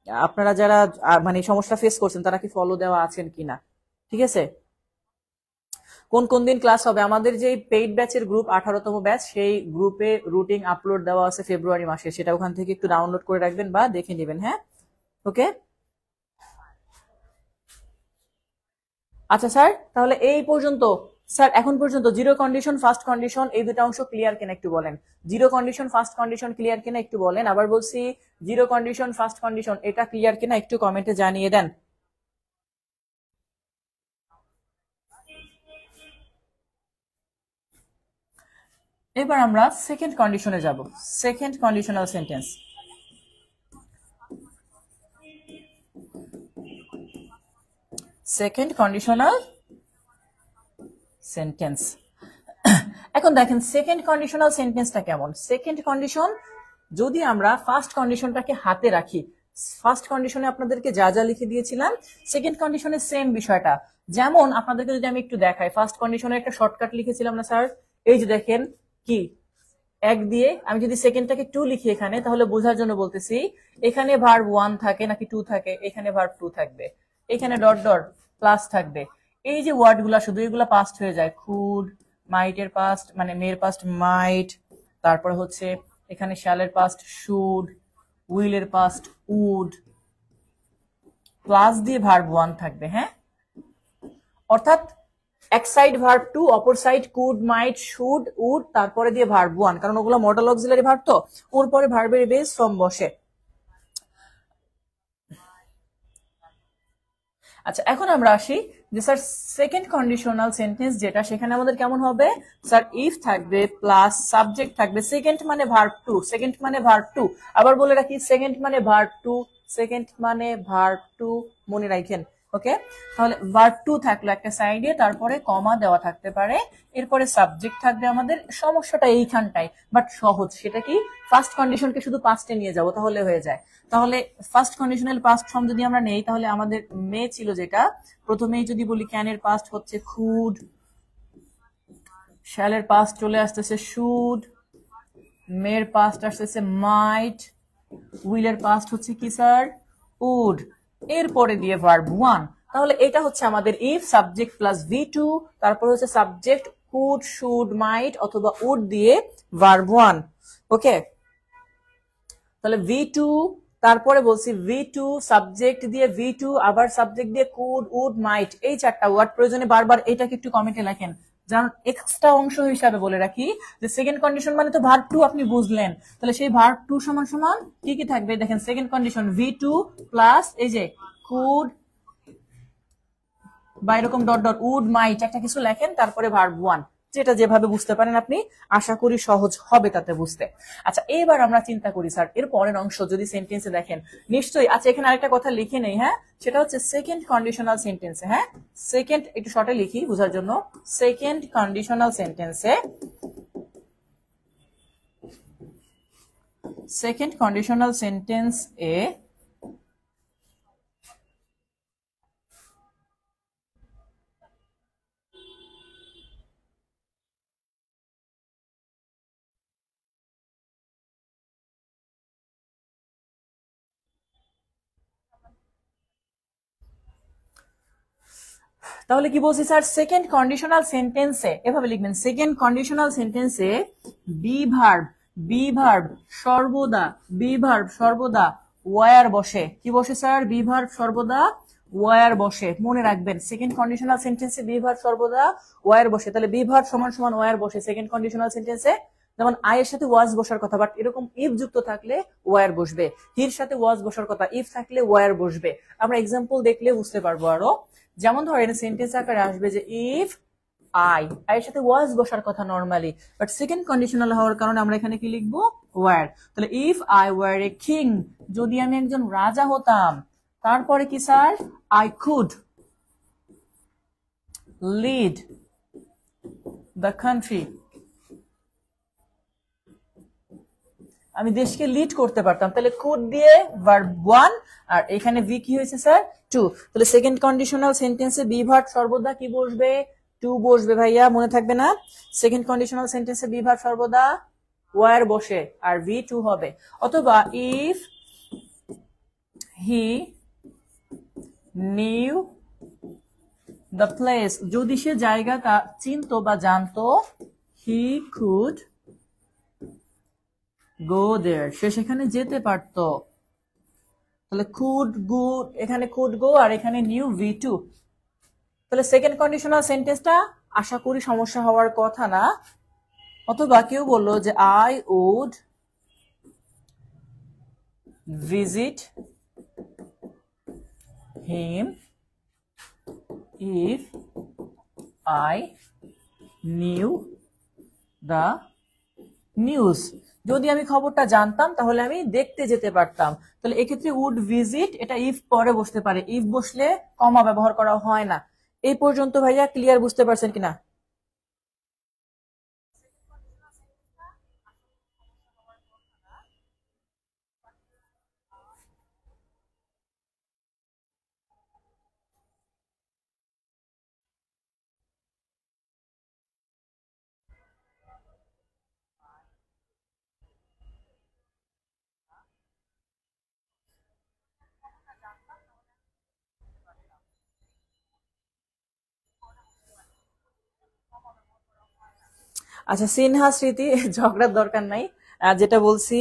আপনারা যারা মানে সমস্যা ফেস করছেন তারা কি ফলো দেওয়া আছেন কিনা। ঠিক আছে, কোন কোন দিন ক্লাস হবে? আমাদের যে পেইড ব্যাচের গ্রুপ 18তম ব্যাচ, সেই গ্রুপে রুটিন আপলোড দেওয়া আছে ফেব্রুয়ারি মাসে, সেটা ওখান থেকে একটু ডাউনলোড করে রাখবেন বা দেখে নেবেন। হ্যাঁ ওকে আচ্ছা স্যার, তাহলে এই পর্যন্ত স্যার, এখন পর্যন্ত জিরো কন্ডিশন ফার্স্ট কন্ডিশন এই দুটো অংশ ক্লিয়ার কিনা একটু বলেন। Zero condition first condition clear কিনা একটু বলেন। আবার বলছি, জিরো কন্ডিশন ফার্স্ট কন্ডিশন এটা ক্লিয়ার কিনা একটু কমেন্টে জানিয়ে দেন। এবার আমরা সেকেন্ড কন্ডিশনে যাব, second conditional sentence. Second conditional sentence. এখন দেখেন সেকেন্ড কন্ডিশনাল সেন্টেন্সটা কেমন। সেকেন্ড কন্ডিশন যদি আমরা ফার্স্ট কন্ডিশনটাকে হাতে রাখি, ফার্স্ট কন্ডিশনে আপনাদেরকে যা যা লিখে দিয়েছিলাম সেকেন্ড কন্ডিশনের সেম বিষয়টা। যেমন আপনাদেরকে যদি আমি একটু দেখাই, ফার্স্ট কন্ডিশনের একটা শর্টকাট লিখেছিলাম না স্যার, এই যে দেখেন কি এক দিয়ে, আমি যদি সেকেন্ডটাকে টু লিখি এখানে, তাহলে বোঝার জন্য বলতেছি এখানে ভার্ব 1 থাকে নাকি 2 থাকে, এখানে ভার্ব 2 থাকবে, এখানে ডট ডট প্লাস থাকবে। এই যে ওয়ার্ড গুলা শুধু এগুলা পাস্ট হয়ে যায়, খুড, মাইটের পাস্ট মানে মেয়ের পাস্ট মাইট, তারপর হচ্ছে এখানে শ্যালের পাস্ট শুড, উইলের পাস্ট উড, প্লাস দিয়ে ভার্ব 1 থাকবে। হ্যাঁ, অর্থাৎ এক সাইড ভার্ব 2, অপর side could, might, should, would, তারপরে দিয়ে ভার্ব 1, কারণ ওগুলো মডেল অক্সিলারি ভার্ব, তো ওর পরে ভার্বের বেস ফ্রম বসে। আচ্ছা, এখন আমরা আসি যে স্যার সেকেন্ড কন্ডিশনাল সেন্টেন্স যেটা, সেখানে আমাদের কেমন হবে স্যার, ইফ থাকবে প্লাস সাবজেক্ট থাকবে, সেকেন্ড মানে ভার্ব টু, সেকেন্ড মানে ভার্ব টু। আবার বলে রাখি, সেকেন্ড মানে ভার্ব টু, সেকেন্ড মানে ভার্ব টু, মনে রাখেন। ওকে, তাহলে ভার্ব টু থাকলো একটা সাইডে, তারপরে কমা দেওয়া থাকতে পারে, এরপরে সাবজেক্ট থাকবে আমাদের। সমস্যাটা এইখানটায়, বাট সহজ। সেটা কি, ফার্স্ট কন্ডিশনকে শুধু পাস্টে নিয়ে যাবো, তাহলে হয়ে যায়। তাহলে ফার্স্ট কন্ডিশনাল পাস্ট ফর্ম যদি আমরা নেই, তাহলে আমাদের মে ছিল যেটা, প্রথমেই যদি বলি ক্যানের পাস্ট হচ্ছে খুড, শ্যালের পাস্ট চলে আসতেছে শুড, মের পাস্ট আসতেছে মাইট, উইলের পাস্ট হচ্ছে কি স্যার, উড, এরপরে দিয়ে ভার্ব ওয়ান। তাহলে এটা হচ্ছে আমাদের if subject plus V two, তারপর হচ্ছে সাবজেক্ট কুড, শুড, মাইট অথবা উড দিয়ে ভার্ব ওয়ান। ওকে, তাহলে ভি টু, তারপরে বলছি ভি টু সাবজেক্ট দিয়ে ভি টু, আবার সাবজেক্ট দিয়ে কুড, উড, মাইট, এই চারটা ওয়ার্ড প্রয়োজনে বারবার এটাকে একটু কমেন্টে লেখেন। যেমন এক্সট্রা অংশ হিসাবে বলে রাখি যে সেকেন্ড কন্ডিশন মানে তো ভার্ব টু, আপনি বুঝলেন। তাহলে সেই ভার্ব টু সমান সমান কি কি থাকবে দেখেন, second condition V two plus এই যে কুড বা এরকম ডট ডট, উড, মাইট, একটা কিছু লেখেন, তারপরে ভার্ব ওয়ান। যেটা যেভাবে বুঝতে পারেন আপনি, আশা করি সহজ হবে তাতে বুঝতে। আচ্ছা, এবার আমরা চিন্তা করি স্যার এর পরের অংশ যদি সেন্টেন্সে দেখেন নিশ্চয়ই। আচ্ছা, এখানে আরেকটা কথা লিখে নেই, হ্যাঁ, সেটা হচ্ছে সেকেন্ড কন্ডিশনাল সেন্টেন্সে, হ্যাঁ, সেকেন্ড একটু শর্টে লিখি বোঝার জন্য, সেকেন্ড কন্ডিশনাল সেন্টেন্সে, সেকেন্ড কন্ডিশনাল সেন্টেন্স এ তাহলে কি বলছি স্যার, সেকেন্ড কন্ডিশনাল সেন্টেন্সে এভাবে লিখবেন, সেকেন্ড কন্ডিশনাল সেন্টেন্সে বি ভার্ব, বি ভার্ব সর্বদা, বি ভার্ব সর্বদা ওয়ার বসে। কি বসে স্যার, বি ভার্ব সর্বদা ওয়ার বসে। মনে রাখবেন, সেকেন্ড কন্ডিশনাল সেন্টেন্সে বি ভার্ব সর্বদা ওয়ার বসে। তাহলে বি ভার্ব সমান সমান ওয়ার বসে সেকেন্ড কন্ডিশনাল সেন্টেন্সে। যেমন আই এর সাথে ওয়াজ বসার কথা, বাট এরকম ইফ যুক্ত থাকলে ওয়ার বসবে। হির সাথে ওয়াজ বসার কথা, ইফ থাকলে ওয়ার বসবে। আমরা এক্সাম্পল দেখলে বুঝতে পারবো আরো। যেমন ধরেন সেন্টেন্স আকারে আসবে যে ইফ আই, এর সাথে ওয়াজ বসার কথা নরমালি, বাট সেকেন্ড কন্ডিশনাল হওয়ার কারণে আমরা এখানে কি লিখবো, ওয়ার। তাহলে if I were a king, যদি আমি একজন রাজা হতাম। তারপরে কি sir, I could lead the country, আমি দেশকে লিড করতে পারতাম। তাহলে কুড দিয়ে ভার্ব ওয়ান, আর এখানে ভি কি হয়েছে স্যার, টু। তাহলে সেকেন্ড কন্ডিশনাল সেন্টেন্সে বি ভার্ব সর্বদা কি বসবে, টু বসবে ভাইয়া, মনে থাকবে না। সেকেন্ড কন্ডিশনাল সেন্টেন্সে বি ভার্ব সর্বদা ওয়ার বসে আর ভি টু হবে। অথবা if he knew the place, যদি সে জায়গাটা চিনতো বা জানতো, হি কুড গো দেয়ার, সে সেখানে যেতে পারতো। তাহলে কুড গো, এখানে কুড গো আর এখানে নিউ ভি টু। তাহলে সেকেন্ড কন্ডিশনাল সেন্টেন্সটা আশা করি সমস্যা হওয়ার কথা না। অথবা কেউ বললো যে I would visit him if I knew the news, যদি আমি খবরটা জানতাম তাহলে আমি দেখতে যেতে পারতাম। তাহলে এক্ষেত্রে উড ভিজিট, এটা ইফ পরে বসতে পারে, ইফ বসলে কমা ব্যবহার করা হয় না। এই পর্যন্ত ভাইয়া ক্লিয়ার, বুঝতে পারছেন কিনা? আচ্ছা সিনহা স্মৃতি, ঝগড়ার দরকার নাই। যেটা বলছি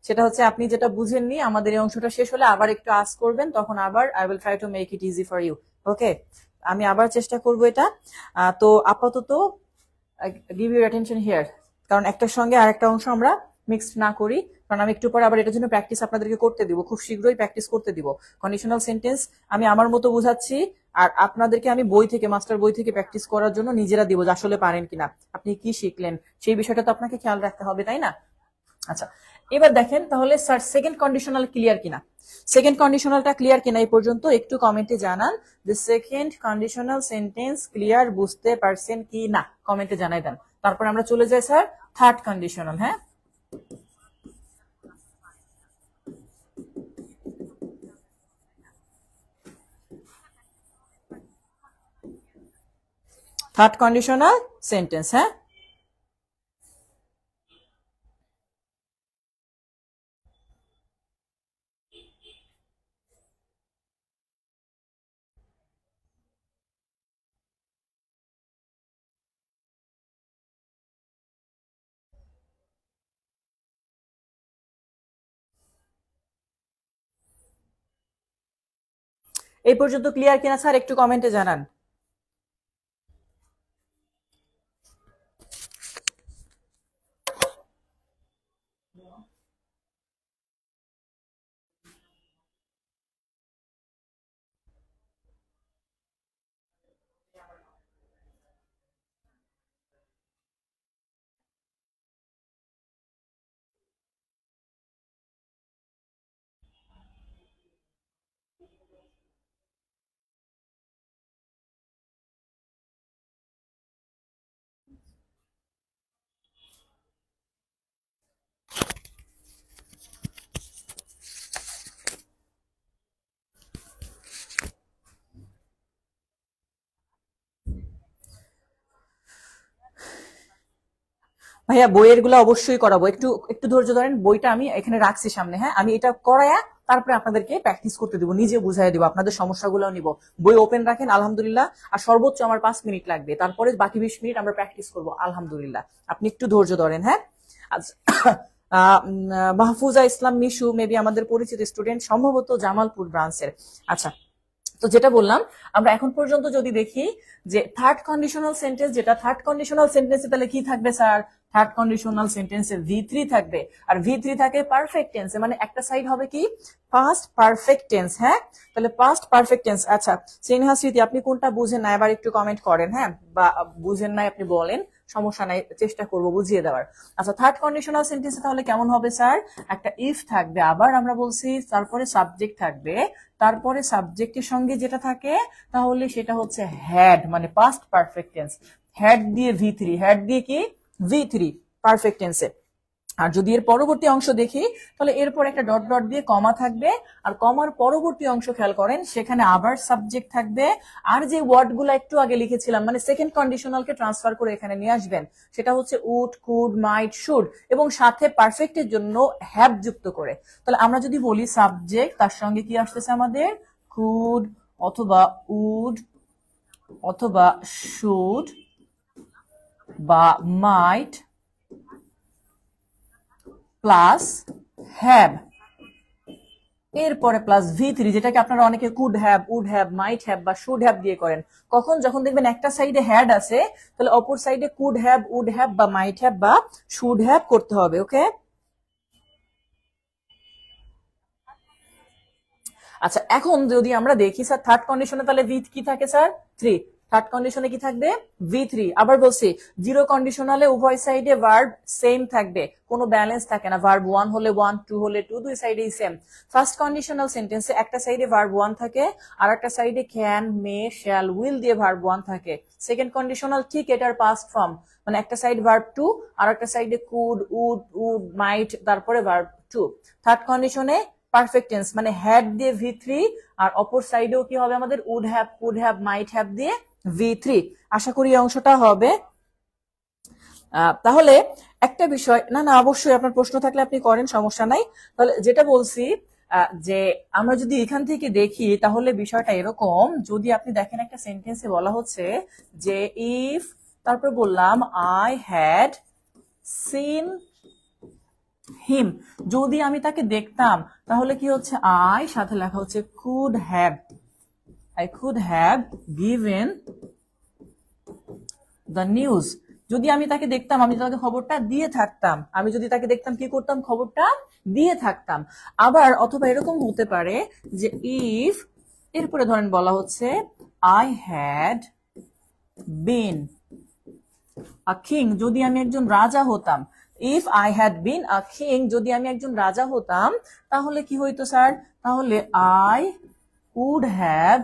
সেটা হচ্ছে, আপনি যেটা বুঝেননি আমাদের এই অংশটা শেষ হলে আবার একটু আস্ক করবেন, তখন আবার I will try to make it easy for you. Okay, আমি আবার চেষ্টা করবো এটা। তো আপাতত গিভ ইউর অ্যাটেনশন হিয়ার, কারণ একটার সঙ্গে আরেকটা অংশ আমরা মিক্সড না করি, কারণ আমি একটু পরে আবার এটার জন্য প্র্যাকটিস আপনাদেরকে করতে দিব, খুব শীঘ্রই প্র্যাকটিস করতে দিব। কন্ডিশনাল সেন্টেন্স আমি আমার মতো বুঝাচ্ছি, আর আপনাদেরকে আমি বই থেকে, মাস্টার বই থেকে প্র্যাকটিস করার জন্য নিজেরা দিব যে আসলে পারেন কিনা, আপনি কি শিখলেন সেই বিষয়টা তো আপনাকে খেয়াল রাখতে হবে, তাই না? আচ্ছা, এবার দেখেন তাহলে স্যার সেকেন্ড কন্ডিশনাল ক্লিয়ার কিনা, সেকেন্ড কন্ডিশনালটা ক্লিয়ার কিনা এই পর্যন্ত একটু কমেন্টে জানান যে সেকেন্ড কন্ডিশনাল সেন্টেন্স ক্লিয়ার, বুঝতে পারছেন কি না, কমেন্টে জানাই দেন। তারপর আমরা চলে যাই স্যার থার্ড কন্ডিশনাল। হ্যাঁ, থার্ড কন্ডিশনাল সেন্টেন্স। হ্যাঁ, এই পর্যন্ত ক্লিয়ার কিনা স্যার একটু কমেন্টে জানান। ভাইয়া বইয়ের গুলো অবশ্যই করাবো, একটু একটু ধৈর্য ধরেন, বইটা আমি এখানে রাখছি সামনে। হ্যাঁ, আমি এটা করায়া তারপরে আপনাদেরকে প্র্যাকটিস করতে দিব, নিজে বুঝাই দিব, আপনাদের সমস্যাগুলো নিব। বই ওপেন রাখেন আলহামদুলিল্লাহ, আর সর্বোচ্চ আমার 5 মিনিট লাগবে, তারপরে বাকি 20 মিনিট আমরা প্র্যাকটিস করবো আলহামদুলিল্লাহ। আপনি একটু ধৈর্য ধরেন। হ্যাঁ, আচ্ছা, মাহফুজা ইসলাম মিশু মেবি আমাদের পরিচিত স্টুডেন্ট, সম্ভবত জামালপুর ব্রাঞ্চের। আচ্ছা, তো যেটা বললাম, আমরা এখন পর্যন্ত যদি দেখি যে থার্ড কন্ডিশনাল সেন্টেন্স, যেটা থার্ড কন্ডিশনাল সেন্টেন্সে তাহলে কি থাকবে স্যার, থার্ড কন্ডিশনাল সেন্টেন্সে V3 থাকবে, আর V3 থাকে পারফেক্ট টেন্সে, মানে একটা সাইড হবে কি পাস্ট পারফেক্ট টেন্স। হ্যাঁ, তাহলে পাস্ট পারফেক্ট টেন্স। আচ্ছা, স্নেহা স্মৃতি আপনি কোনটা বুঝেন না এবার একটু কমেন্ট করেন। হ্যাঁ, বা বুঝেন নাই আপনি বলেন, সমস্যা নাই, চেষ্টা করবো বুঝিয়ে দেওয়ার। আচ্ছা, থার্ড কন্ডিশনাল সেন্টেন্সে তাহলে কেমন হবে স্যার, একটা ইফ থাকবে, আবার আমরা বলছি তারপরে সাবজেক্ট থাকবে, তারপরে সাবজেক্টের সঙ্গে যেটা থাকে তাহলে সেটা হচ্ছে হ্যাড, মানে পাস্ট পারফেক্ট টেন্স। হ্যাড দিয়ে V3, হ্যাড দিয়ে কি V3 পারফেক্ট টেন্সে। আর যদি এর পরবর্তী অংশ দেখি তাহলে এরপর একটা ডট ডট দিয়ে কমা থাকবে, আর কমার পরবর্তী অংশ খেয়াল করেন সেখানে আবার সাবজেক্ট থাকবে, আর যে ওয়ার্ড গুলা একটু আগে লিখেছিলাম মানে সেকেন্ড কন্ডিশনালকে ট্রান্সফার করে এখানে নিয়ে আসবেন, সেটা হচ্ছে উড, কুড, মাইট, শুড, এবং সাথে পারফেক্টের জন্য হ্যাভ যুক্ত করে। তাহলে আমরা যদি বলি সাবজেক্ট, তার সঙ্গে কি আসতেছে আমাদের কুড অথবা উড অথবা শুড বা মাইট প্লাস হ্যাভ, এরপরে প্লাস V3, যেটাকে আপনারা অনেকে could have, would have, might have বা শুড হ্যাভ দিয়ে করেন। কখন, যখন দেখবেন একটা সাইডে হ্যাড আছে তাহলে অপর সাইডে কুড হ্যাভ, উড হ্যাভ বা মাইট হ্যাভ বা শুড হ্যাভ করতে হবে। ওকে, আচ্ছা, এখন যদি আমরা দেখি স্যার থার্ড কন্ডিশনে তাহলে কি থাকে স্যার 3, থার্ড কন্ডিশনে কি থাকবে V3। আবার বলছি জিরো কন্ডিশনালে উভয় সাইডে ভার্ব সেম থাকবে, কোনো ব্যালেন্স থাকে না, ভার্ব 1 হলে 1, 2 হলে 2, দুই সাইডেই সেম। ফার্স্ট কন্ডিশনাল সেন্টেন্সে একটা সাইডে ভার্ব 1 থাকে, আর একটা সাইডে ক্যান, মে, শ্যাল, উইল দিয়ে ভার্ব 1 থাকে। সেকেন্ড কন্ডিশনাল ঠিক এটার পাস্ট ফর্ম, মানে একটা সাইড ভার্ব 2 আর একটা সাইডে কুড, উড, মাইট, তারপরে ভার্ব 2। থার্ড কন্ডিশনে পারফেক্ট টেন্স মানে হ্যাড দিয়ে V3, আর অপর সাইডেও কি হবে আমাদের would have, could have, might have দিয়ে V3। আশা করি এই অংশটা হবে। তাহলে একটা বিষয়, না না অবশ্যই আপনার প্রশ্ন থাকলে আপনি করেন, সমস্যা নাই। তাহলে যেটা বলছি যে আমরা যদি এখান থেকে দেখি তাহলে বিষয়টা এরকম, যদি আপনি দেখেন একটা সেন্টেন্সে বলা হচ্ছে যে ইফ, তারপর বললাম আই হ্যাড সিন হিম, যদি আমি তাকে দেখতাম তাহলে কি হচ্ছে আই, সাথে লেখা হচ্ছে could have, I could have given the news. যদি আমি তাকে দেখতাম, আমি তাকে খবরটা দিয়ে থাকতাম, আমি যদি তাকে দেখতাম কি করতাম, খবরটা দিয়ে থাকতাম। আবার অথবা এরকম হতে পারে যে ইফ এরপরে ধরেন বলা হচ্ছে I had been a king, যদি আমি একজন রাজা হতাম। If I had been a king, যদি আমি একজন রাজা হতাম তাহলে কি হইতো স্যার? তাহলে I would have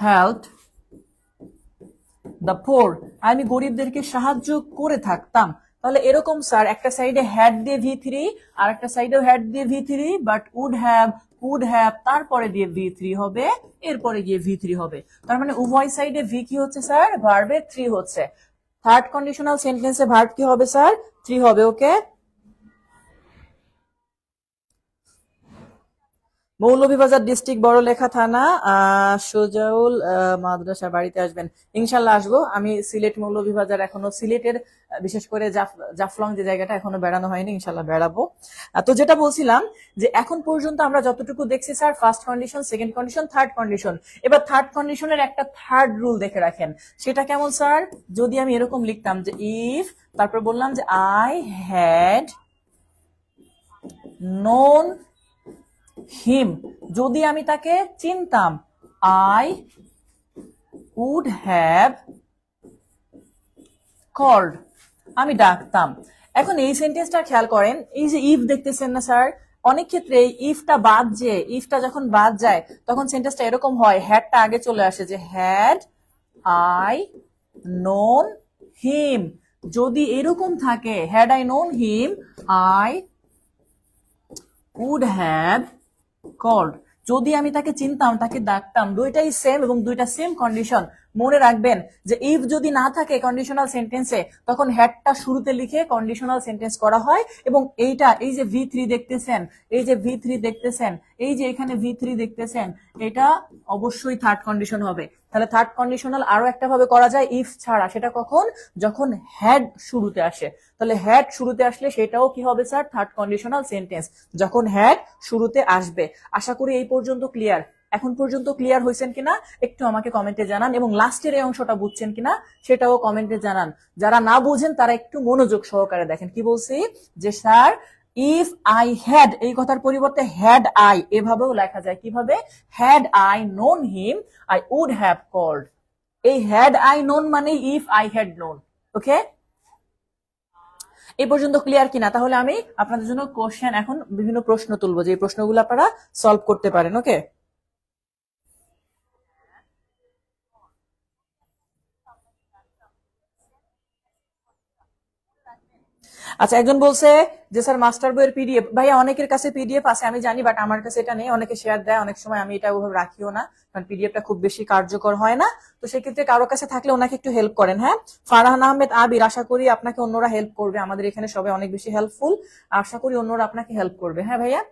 helped the poor, আমি গরিবদেরকে সাহায্য করে থাকতাম। তাহলে এরকম স্যার, একটা সাইডে হ্যাড দিয়ে V3 আর একটা সাইডেও হ্যাড দিয়ে V3, but would have, could have, তারপরে দিয়ে V3 হবে, এরপরে গিয়ে V3 হবে। তার মানে উভয় সাইডে V কি হচ্ছে স্যার? ভার্বে 3 হচ্ছে। থার্ড কন্ডিশনাল সেন্টেন্সে ভার্ব কি হবে স্যার? 3 হবে। ওকে, মৌলভীবাজার ডিস্ট্রিক্ট বড়লেখা থানা, সুজাউল মাদ্রাসা, বাড়িতে আসবেন? ইনশাল্লাহ আসবো। আমি সিলেট মৌলভীবাজার এখনো, সিলেটের বিশেষ করে জাফলং যে জায়গাটা এখনো বেড়ানো হয়নি, ইনশাল্লাহ বেড়াবো। তো যেটা বলছিলাম যে এখন পর্যন্ত আমরা যতটুকু দেখছি sir, first condition, second condition, third condition. এবার থার্ড কন্ডিশনের একটা থার্ড রুল দেখে রাখেন। সেটা কেমন স্যার? যদি আমি এরকম লিখতাম যে ইফ, তারপর বললাম যে আই হ্যাড নোন হিম, যদি আমি তাকে চিনতাম, আই উড হ্যাভ কল্ড, আমি ডাকতাম। এখন এই সেন্টেন্সটা খেয়াল করেন, এই যে ইফ দেখতেছেন না স্যার, অনেক ক্ষেত্রে ইফটা বাদ, যে ইফটা যখন বাদ যায় তখন সেন্টেন্সটা এরকম হয়, হ্যাডটা আগে চলে আসে, যে হ্যাড আই নোন হিম। যদি এরকম থাকে, had I known him, I would have called, যদি আমি তাকে চিনতাম, তাকে ডাকতাম। দুইটাই সেম এবং দুইটা সেম কন্ডিশন। মনে রাখবেন যে ইফ যদি না থাকে কন্ডিশনাল সেন্টেন্সে, তখন হ্যাডটা শুরুতে লিখে কন্ডিশনাল সেন্টেন্স করা হয়। এবং এইটা, এই যে V3 দেখতেছেন, এই যে V3 দেখতেছেন, এই যে এখানে V3 দেখতেছেন, এটা অবশ্যই থার্ড কন্ডিশন হবে। তাহলে থার্ড কন্ডিশনাল আরো একটা ভাবে করা যায় ইফ ছাড়া, সেটা কখন? যখন হ্যাড শুরুতে আসে। তাহলে হ্যাড শুরুতে আসলে সেটাও কি হবে স্যার? থার্ড কন্ডিশনাল সেন্টেন্স, যখন হ্যাড শুরুতে আসবে। আশা করি এই পর্যন্ত ক্লিয়ার। এখন পর্যন্ত ক্লিয়ার হয়েছেন কিনা একটু আমাকে কমেন্টে জানান, এবং লাস্টের এই অংশটা বুঝছেন কিনা সেটাও কমেন্টে জানান। যারা না বুঝেন তারা একটু মনোযোগ সহকারে দেখেন। কি বলছি? যে স্যার, ইফ আই হ্যাড, এই কথার পরিবর্তে হ্যাড আই এভাবেও লেখা যায়। কিভাবে? Had I known him, I would have called. এই হ্যাড আই নোন মানে if I had known. Okay, এই পর্যন্ত ক্লিয়ার কিনা? তাহলে আমি আপনাদের জন্য কোশ্চেন, এখন বিভিন্ন প্রশ্ন তুলবো, যে প্রশ্নগুলো আপনারা সলভ করতে পারেন। ওকে, আচ্ছা, একজন বলছে যে স্যার মাস্টার বইয়ের পিডিএফ, ভাইয়া অনেকের কাছে পিডিএফ আছে আমি জানি, বাট আমার কাছে এটা নেই। অনেকে শেয়ার দেয়, অনেক সময় আমি এটা ওভাবে রাখিও না, কারণ পিডিএফটা খুব বেশি কার্যকর হয় না। তো সেক্ষেত্রে কারো কাছে থাকলে ওনাকে একটু হেল্প করেন। হ্যাঁ, ফারহান আহমেদ আবির, আশা করি আপনাকে অন্যরা হেল্প করবে। আমাদের এখানে সবাই অনেক বেশি হেল্পফুল, আশা করি অন্যরা আপনাকে হেল্প করবে। হ্যাঁ ভাইয়া,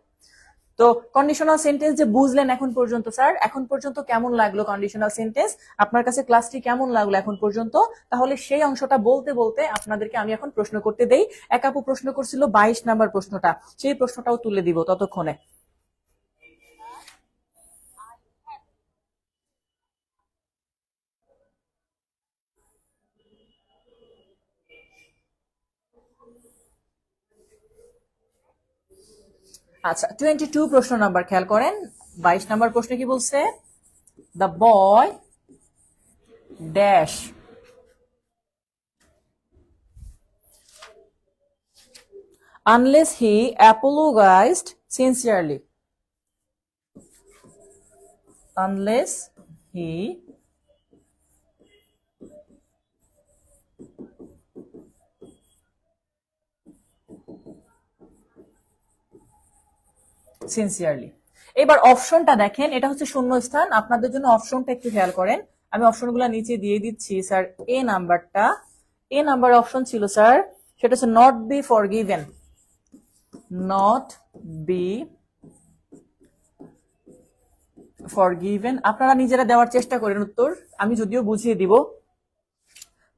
তো কন্ডিশনাল সেন্টেন্স যে বুঝলেন এখন পর্যন্ত স্যার, এখন পর্যন্ত কেমন লাগলো কন্ডিশনাল সেন্টেন্স? আপনার কাছে ক্লাসটি কেমন লাগলো এখন পর্যন্ত? তাহলে সেই অংশটা বলতে বলতে আপনাদেরকে আমি এখন প্রশ্ন করতে দেই। এক আপু প্রশ্ন করছিল 22 নাম্বার প্রশ্নটা, সেই প্রশ্নটাও তুলে দিব ততক্ষণে। আচ্ছা, 22 প্রশ্ন নাম্বার খেয়াল করেন। 22 নাম্বার প্রশ্নে কি বলছে? The boy dash unless he apologized sincerely. Unless he sincerely. এবার অপশনটা দেখেন, এটা হচ্ছে শূন্যস্থান। আপনাদের জন্য অপশনটা একটু খেয়াল করেন, আমি অপশনগুলো নিচে দিয়ে দিচ্ছি। স্যার, এ নাম্বারটা, এ নাম্বার অপশন ছিল স্যার, সেটা হচ্ছে not be forgiven. Not be forgiven. আপনারা নিজেরা দেওয়ার চেষ্টা করেন উত্তর, আমি যদিও বুঝিয়ে দিব।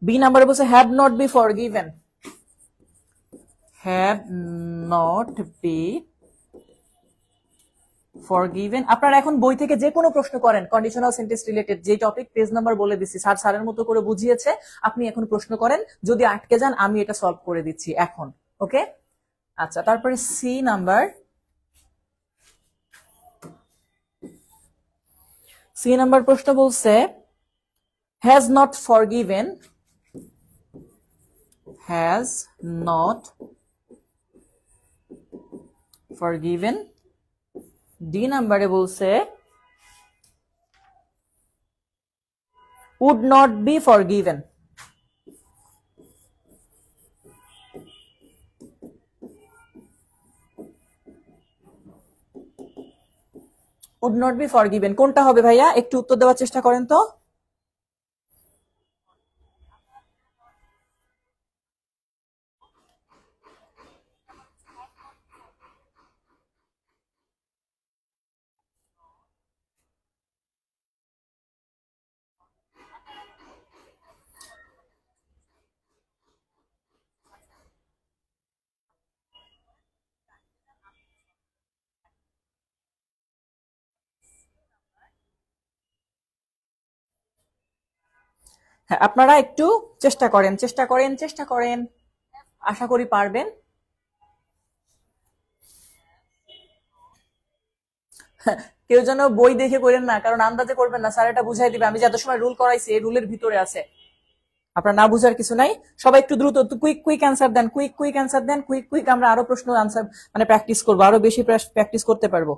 বি নাম্বারে বলছে have not be forgiven, have not be forgiven. আপনারা এখন বই থেকে যে কোনো প্রশ্ন করেন কন্ডিশনাল সেন্টেন্স রিলেটেড, যে টপিক পেজ নাম্বার বলে দিচ্ছি, স্যার স্যারের মতো করে বুঝিয়েছে, আপনি এখন প্রশ্ন করেন। যদি আটকে যান আমি এটা সলভ করে দিচ্ছি এখন। ওকে, আচ্ছা, তারপরে সি নাম্বার, সি নাম্বার প্রশ্ন বলছে has not forgiven, has not forgiven. D নাম্বারে বলছে would not be forgiven। would not be forgiven কোনটা হবে ভাইয়া, একটু উত্তর দেওয়ার চেষ্টা করেন তো। হ্যাঁ, আপনারা একটু চেষ্টা করেন, চেষ্টা করেন, চেষ্টা করেন, আশা করি পারবেন। কেউ যেন বই দেখে করেন না, কারণ আন্দাজে করবেন না, স্যার এটা বুঝাই দিবে। আমি যত সময় রুল করাইছি এই রুলের ভিতরে আছে, আপনার না বুঝার কিছু নাই। সবাই একটু দ্রুত কুইক কুইক অ্যান্সার দেন, কুইক কুইক অ্যান্সার দেন, কুইক কুইক। আমরা আরো প্রশ্ন আনসার মানে প্র্যাকটিস করবো, আরো বেশি প্র্যাকটিস করতে পারবো।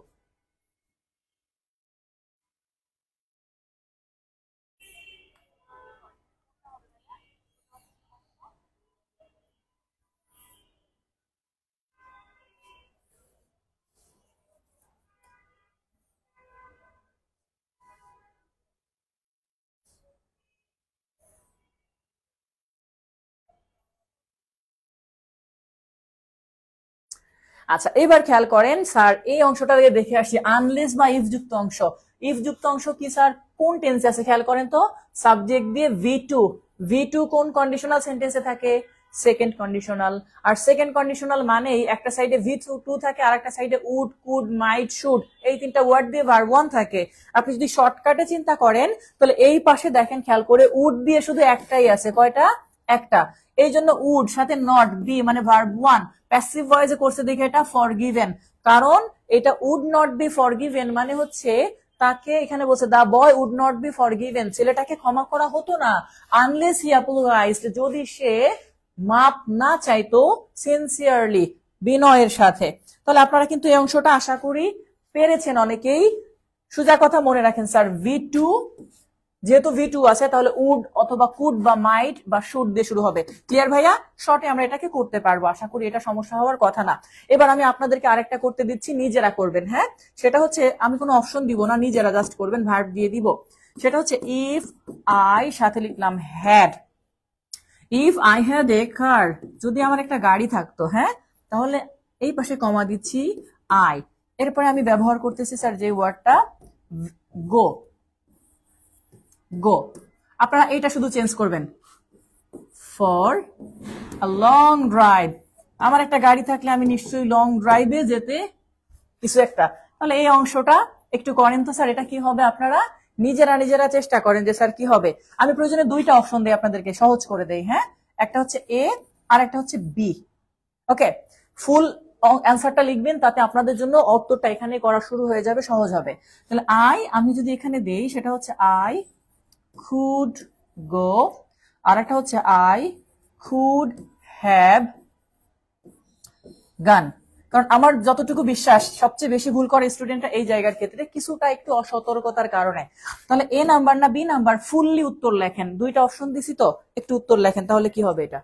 আচ্ছা, এবার খেয়াল করেন স্যার এই অংশটা দেখে আসি, আনলেস বা ইফ যুক্ত অংশ। ইফ যুক্ত অংশ কি স্যার, কোন টেন্সে আছে খেয়াল করেন তো। সাবজেক্ট দিয়ে ভি টু কোন কন্ডিশনাল সেন্টেন্সে থাকে, সেকেন্ড কন্ডিশনাল। আর সেকেন্ড কন্ডিশনাল মানেই একটা সাইডে ভি টু থাকে আর একটা সাইডে উড, কুড, মাইট, শুড, এই তিনটা ওয়ার্ড দিয়ে ভার্ব ওয়ান থাকে। আপনি যদি শর্টকাটে চিন্তা করেন তাহলে এই পাশে দেখেন খেয়াল করে, উড দিয়ে শুধু একটাই আছে, কয়টা, একটা। এই জন্য উড সাথে নট বি মানে ভার্ব ওয়ান, প্যাসিভ ভয়েসে করছে দেখে এটা ফরগিভেন। কারণ এটা উড নট বি ফরগিভেন মানে হচ্ছে তাকে এখানে বলছে দা বয় উড নট বি ফরগিভেন, ছেলেটাকে ক্ষমা করা হতো না, আনলেস হি অ্যাপোলোজাইজড, যদি সে মাপ না চাইতো সিনসিয়ারলি, বিনয়ের সাথে। তাহলে আপনারা কিন্তু এই অংশটা আশা করি পেরেছেন অনেকেই। সোজা কথা মনে রাখেন স্যার, ভি টু যেহেতু ভি টু আছে তাহলে উড অথবা কুড বা মাইট বা শুড দিয়ে শুরু হবে। ক্লিয়ার ভাইয়া? শর্টে আমরা এটাকে করতে পারবো, আশা করি এটা সমস্যা হওয়ার কথা না। এবার আমি আপনাদেরকে আরেকটা করতে দিচ্ছি, নিজেরা করবেন। হ্যাঁ, সেটা হচ্ছে আমি কোনো অপশন দিব না, নিজেরা জাস্ট করবেন, ভার্ব দিয়ে দিব। সেটা হচ্ছে ইফ আই, সাথে লিখলাম had. If I had a car, যদি আমার একটা গাড়ি থাকতো, হ্যাঁ, তাহলে এই পাশে কমা দিচ্ছি আই। এরপরে আমি ব্যবহার করতেছি স্যার যে ওয়ার্ডটা গো, গো। আপনারা এটা শুধু চেঞ্জ করবেন, ফর আ লং ড্রাইভ। আমার একটা গাড়ি থাকলে আমি নিশ্চয়ই লং ড্রাইভে যেতে কিছু একটা। তাহলে এই অংশটা একটু করেন তো স্যার, এটা কি হবে আপনারা নিজেরা নিজেরা চেষ্টা করেন যে স্যার কি হবে। আমি প্রয়োজনে দুইটা অপশন দিই আপনাদেরকে, সহজ করে দেই। হ্যাঁ, একটা হচ্ছে এ আর একটা হচ্ছে বি। ওকে, ফুল অ্যান্সারটা লিখবেন, তাতে আপনাদের জন্য উত্তরটা এখানে করা শুরু হয়ে যাবে, সহজ হবে। তাহলে আমি যদি এখানে দেই, সেটা হচ্ছে আই could go, আর একটা হচ্ছে I could have gone। কারণ আমার যতটুকু বিশ্বাস সবচেয়ে বেশি ভুল করে স্টুডেন্টরা এই জায়গার ক্ষেত্রে কিছুটা একটু অসতর্কতার কারণে। তাহলে এ নাম্বার না বি নাম্বার, ফুললি উত্তর লেখেন, দুইটা অপশন দিছি তো, একটু উত্তর লেখেন, তাহলে কি হবে এটা।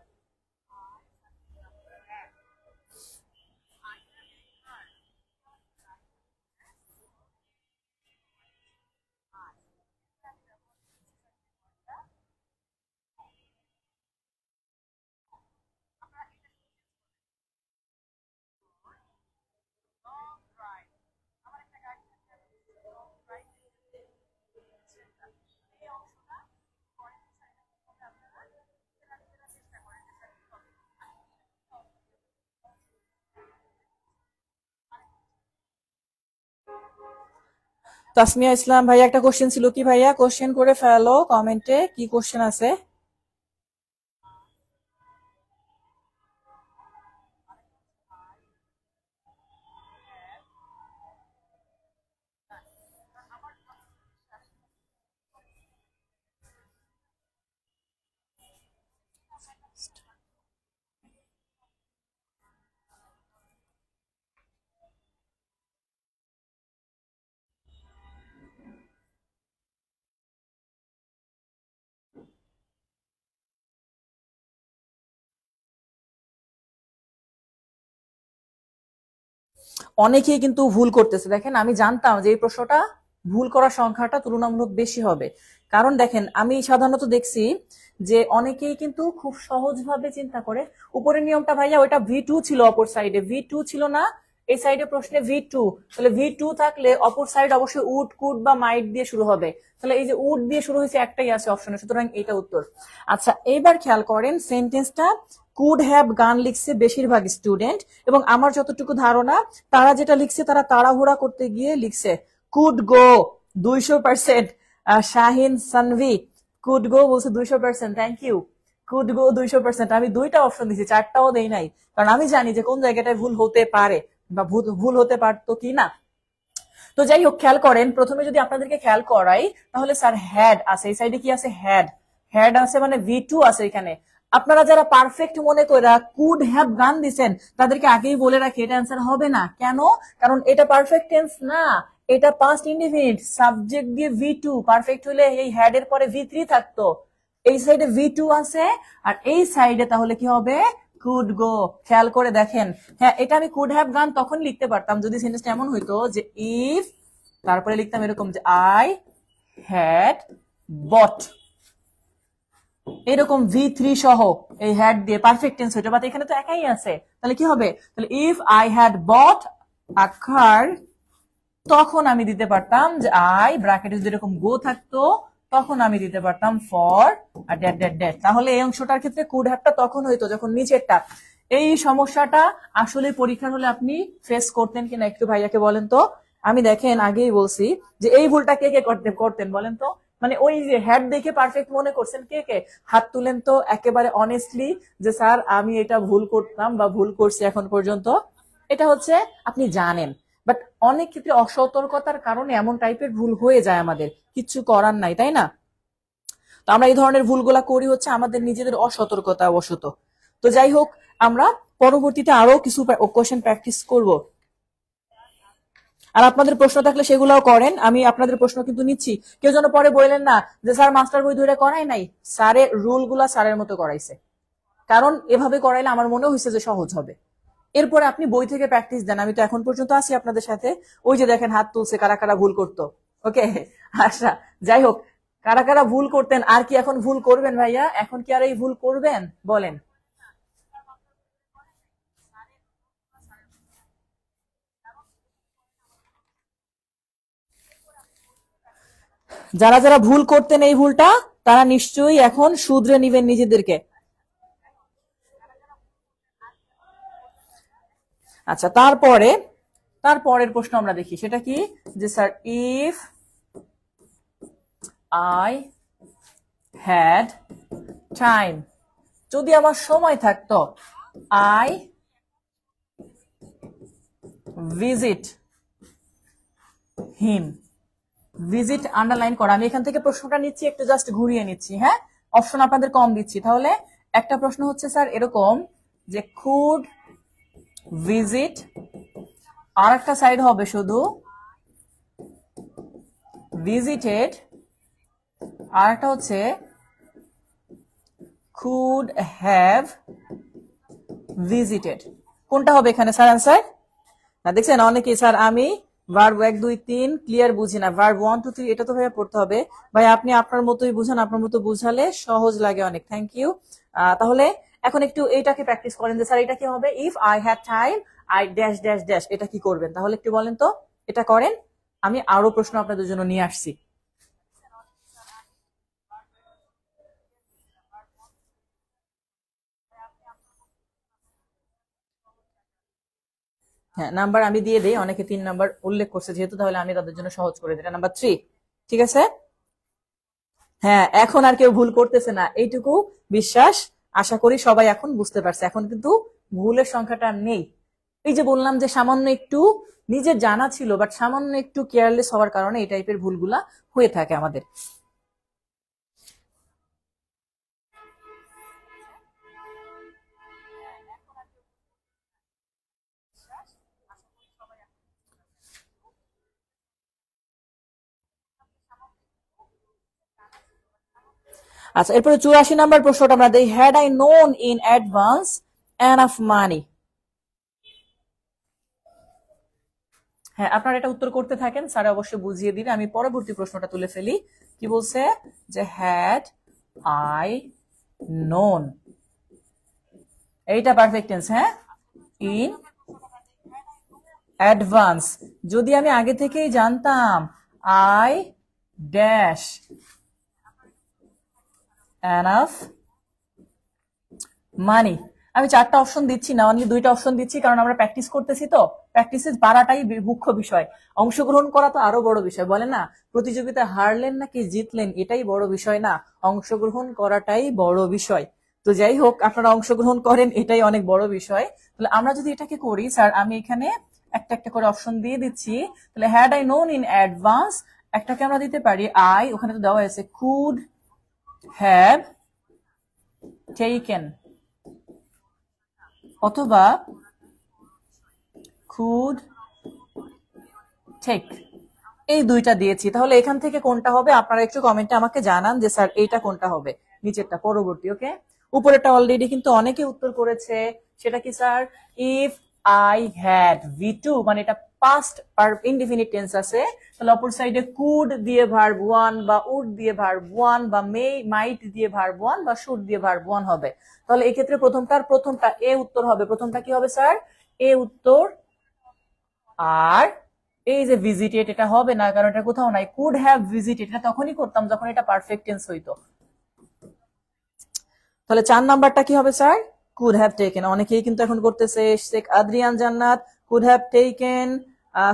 তাসমিয়া ইসলাম ভাইয়া একটা কোশ্চেন ছিল কি ভাইয়া, কোশ্চেন করে ফেলো কমেন্টে, কি কোশ্চেন আছে। অনেকেই কিন্তু ভুল করতেছে। দেখেন আমি জানতাম যে এই প্রশ্নটা ভুল করার সংখ্যাটা তুলনামূলক বেশি হবে, কারণ দেখেন আমি সাধারণত দেখছি যে অনেকেই কিন্তু খুব সহজভাবে চিন্তা করে। উপরের নিয়মটা ভাইয়া ওইটা V2 ছিল, অপর সাইডে V2 ছিল না, এই সাইডে প্রশ্নে V2, তাহলে V2 থাকলে অপর সাইড অবশ্যই উড কুড বা মাইট দিয়ে শুরু হবে, তাহলে এই যে উড দিয়ে শুরু হয়েছে একটাই আছে অপশনে, সুতরাং এটা উত্তর। আচ্ছা এইবার খেয়াল করেন সেন্টেন্সটা কুড হ্যাভ গান লিখছে বেশিরভাগ স্টুডেন্ট, এবং আমার যতটুকু ধারণা তারা যেটা লিখছে তারা তাড়াহুড়া করতে গিয়ে লিখছে could go 200%। Shahin Sanvi could go বলছে 200%, থ্যাংক ইউ। কুড গো 200%, আমি দুইটা অপশন দিছি, চারটাও দেই নাই, কারণ আমি জানি যে কোন জায়গাটায় ভুল হতে পারে বা ভুল হতে পারতো কি না। তো যাই হোক খেয়াল করেন, প্রথমে যদি আপনাদেরকে খেয়াল করাই তাহলে স্যার হ্যাড আছে, এই সাইডে কি আছে হ্যাড, হ্যাড আছে মানে V2 আছে এখানে। আপনারা যারা পারফেক্ট মনে করে কুড হ্যাভ গান দিছেন তাদেরকে আগেই বলে রাখি এটা অ্যান্সার হবে না। কেন? কারণ এটা পারফেক্ট টেন্স না, এটা পাস্ট ইনডিফিনিট, সাবজেক্ট দিয়ে V2, পারফেক্ট হলে এই হ্যাড এর পরে V3 থাকতো, এই সাইডে V2 আছে, আর এই সাইডে তাহলে কি হবে কুড গো। খেয়াল করে দেখেন, হ্যাঁ এটা আমি কুড হ্যাভ গান তখন লিখতে পারতাম যদি সেন্টেন্সটা এমন হইতো যে ইফ, তারপরে লিখতাম এরকম যে আই হ্যাড বট, এরকম V3 সহ এই হ্যাড দিয়ে পারফেক্ট টেন্স হইতো, বাট এখানে তো একাই আছে, তাহলে কি হবে, তাহলে ইফ আই হ্যাড বট আ কার, তখন আমি দিতে পারতাম যে আই ব্র্যাকেটে যদি এরকম গো থাকতো তখন আমি দিতে পারতাম ফর আর ড্যাট ড্যাট ড্যাট, তাহলে এই অংশটার ক্ষেত্রে কুড হ্যাভটা তখন হইতো যখন নিচেরটা। এই সমস্যাটা আসলে পরীক্ষার হলে আপনি ফেস করতেন কিনা একটু ভাইয়াকে বলেন তো। আমি দেখেন আগেই বলছি যে এই ভুলটা কে কে করতেন বলেন তো, মানে ওই যে হ্যাড দেখে পারফেক্ট মনে করছেন কে কে, হাত তুলেন তো একেবারে অনেস্টলি যে স্যার আমি এটা ভুল করতাম বা ভুল করছি এখন পর্যন্ত। এটা হচ্ছে আপনি জানেন, বাট অনেক ক্ষেত্রে অসতর্কতার কারণে এমন টাইপের ভুল হয়ে যায়, আমাদের কিচ্ছু করার নাই, তাই না? তো আমরা এই ধরনের ভুলগুলা করি হচ্ছে আমাদের নিজেদের অসতর্কতা অবশত। তো যাই হোক আমরা পরবর্তীতে আরো কিছু কোশ্চেন প্র্যাকটিস করব, আর আপনাদের প্রশ্ন থাকলে সেগুলোও করেন, আমি আপনাদের প্রশ্ন কিন্তু নিচ্ছি। কেউ যেন পরে বললেন না যে স্যার মাস্টার বই ধরে করাই নাই, স্যারের রুল গুলা স্যারের মতো করাইছে, কারণ এভাবে করাইলে আমার মনে হয়েছে যে সহজ হবে। এরপরে আপনি বই থেকে প্র্যাকটিস দেন, আমি তো এখন পর্যন্ত আছি আপনাদের সাথে। ওই যে দেখেন হাত তুলছে কারা কারা ভুল করতো, ওকে। আচ্ছা যাই হোক, কারা কারা ভুল করতেন আর কি এখন ভুল করবেন ভাইয়া, এখন কি আর এই ভুল করবেন বলেন? যারা যারা ভুল করতেন এই ভুলটা তারা নিশ্চয়ই এখন শুধরে নিবেন নিজেদেরকে। আচ্ছা তারপরের প্রশ্ন আমরা দেখি, সেটা কি যে sir if I had time, যদি আমার সময় থাকতো, I visit him, visit underline করা। আমি এখান থেকে প্রশ্নটা নিচ্ছি, একটু জাস্ট ঘুরিয়ে নিচ্ছি, হ্যাঁ অপশন আপনাদের কম দিচ্ছি। তাহলে একটা প্রশ্ন হচ্ছে স্যার এরকম যে কুড ভিজিট, আর একটা সাইড হবে শুধু ভিজিটেড, আর একটা হচ্ছে কুড হ্যাভ ভিজিটেড। কোনটা হবে এখানে স্যার অ্যান্সার? না দেখছেন অনেকেই স্যার আমি ভার্ব 1 2 3 ক্লিয়ার বুঝি না, ভার্ব 1 2 3 এটা তো ভাইয়া পড়তে হবে। ভাই আপনি আপনার মতোই বুঝান, আপনার মতো বুঝালে সহজ লাগে অনেক, থ্যাংক ইউ। তাহলে এখন একটু এইটাকে প্র্যাকটিস করেন যে স্যার এটা কি হবে, if I had time I dash dash dash, এটা কি করবেন তাহলে একটু বলেন তো, এটা করেন। আমি আরো প্রশ্ন আপনাদের জন্য নিয়ে আসছি। হ্যাঁ নাম্বার আমি দিয়ে দিই, অনেকে 3 নাম্বার উল্লেখ করছে যেহেতু, তাহলে আমি তাদের জন্য সহজ করে দিই, নাম্বার 3, ঠিক আছে? হ্যাঁ এখন আর কেউ ভুল করতেছে না এইটুকু বিশ্বাস, আশা করি সবাই এখন বুঝতে পারছে, এখন কিন্তু ভুলের সংখ্যাটা আর নেই। এই যে বললাম যে সামান্য একটু নিজের জানা ছিল বাট সামান্য একটু কেয়ারলেস হওয়ার কারণে এই টাইপের ভুলগুলা হয়ে থাকে আমাদের। আচ্ছা এরপরে 84 নাম্বার প্রশ্নটা আমরা দেই, had I known in advance enough money. হ্যাঁ, আপনারা এটা উত্তর করতে থাকেন, স্যার অবশ্যই বুঝিয়ে দিবে। আমি পরবর্তী প্রশ্নটা তুলে ফেলি। কি বলছে যে হ্যাড আই নোন, এইটা পারফেক্ট টেন্স। হ্যাঁ, ইন অ্যাডভান্স, যদি আমি আগে থেকেই জানতাম আই ড্যাশ এনাফ মানি। আমি 4টা অপশন দিচ্ছি না, অনলি 2টা অপশন দিচ্ছি, কারণ আমরা প্র্যাকটিস করতেছি, তো প্র্যাকটিসে পারাটাই মুখ্য বিষয়। অংশগ্রহণ করা তো আরো বড় বিষয়, বলে না প্রতিযোগিতা হারলেন নাকি জিতলেন এটাই বড় বিষয় না, অংশগ্রহণ করাটাই বড় বিষয়। তো যাই হোক, আপনারা অংশগ্রহণ করেন এটাই অনেক বড় বিষয়। তাহলে আমরা যদি এটাকে করি, স্যার আমি এখানে একটা একটা করে অপশন দিয়ে দিচ্ছি। তাহলে had I known in advance, একটাকে আমরা দিতে পারি আই, ওখানে তো দেওয়া আছে কুড হ্যাভ টেকেন, অথবা কুড টেক, এই 2টা দিয়েছি। তাহলে এখান থেকে কোনটা হবে আপনারা একটু কমেন্টে আমাকে জানান যে স্যার এইটা কোনটা হবে, নিচেরটা পরবর্তী। ওকে, উপরেরটা অলরেডি কিন্তু অনেকে উত্তর করেছে। সেটা কি sir? If I had V2, মানে এটা পাস্ট ইনডিফিনিট টেন্স আছে, তাহলে অপর সাইডে কুড দিয়ে ভার্ব 1 বা উড দিয়ে ভার্ব 1 বা মাইট দিয়ে ভার্ব 1 বা শুড দিয়ে ভার্ব 1 হবে। তাহলে এই ক্ষেত্রে প্রথমটা এ উত্তর হবে। প্রথমটা কি হবে স্যার? এ উত্তর। আর এই যে ভিজিটেড, এটা হবে না, কারণ এটা কোথাও নাই। কুড হ্যাভ ভিজিটেড এটা তখনই করতাম যখন এটা পারফেক্ট টেন্স হইতো। তাহলে 4 নাম্বারটা কি হবে স্যার? Could have taken. অনেকেই কিন্তু এখন করতেছে। Sheikh Adrian Jannat could have taken,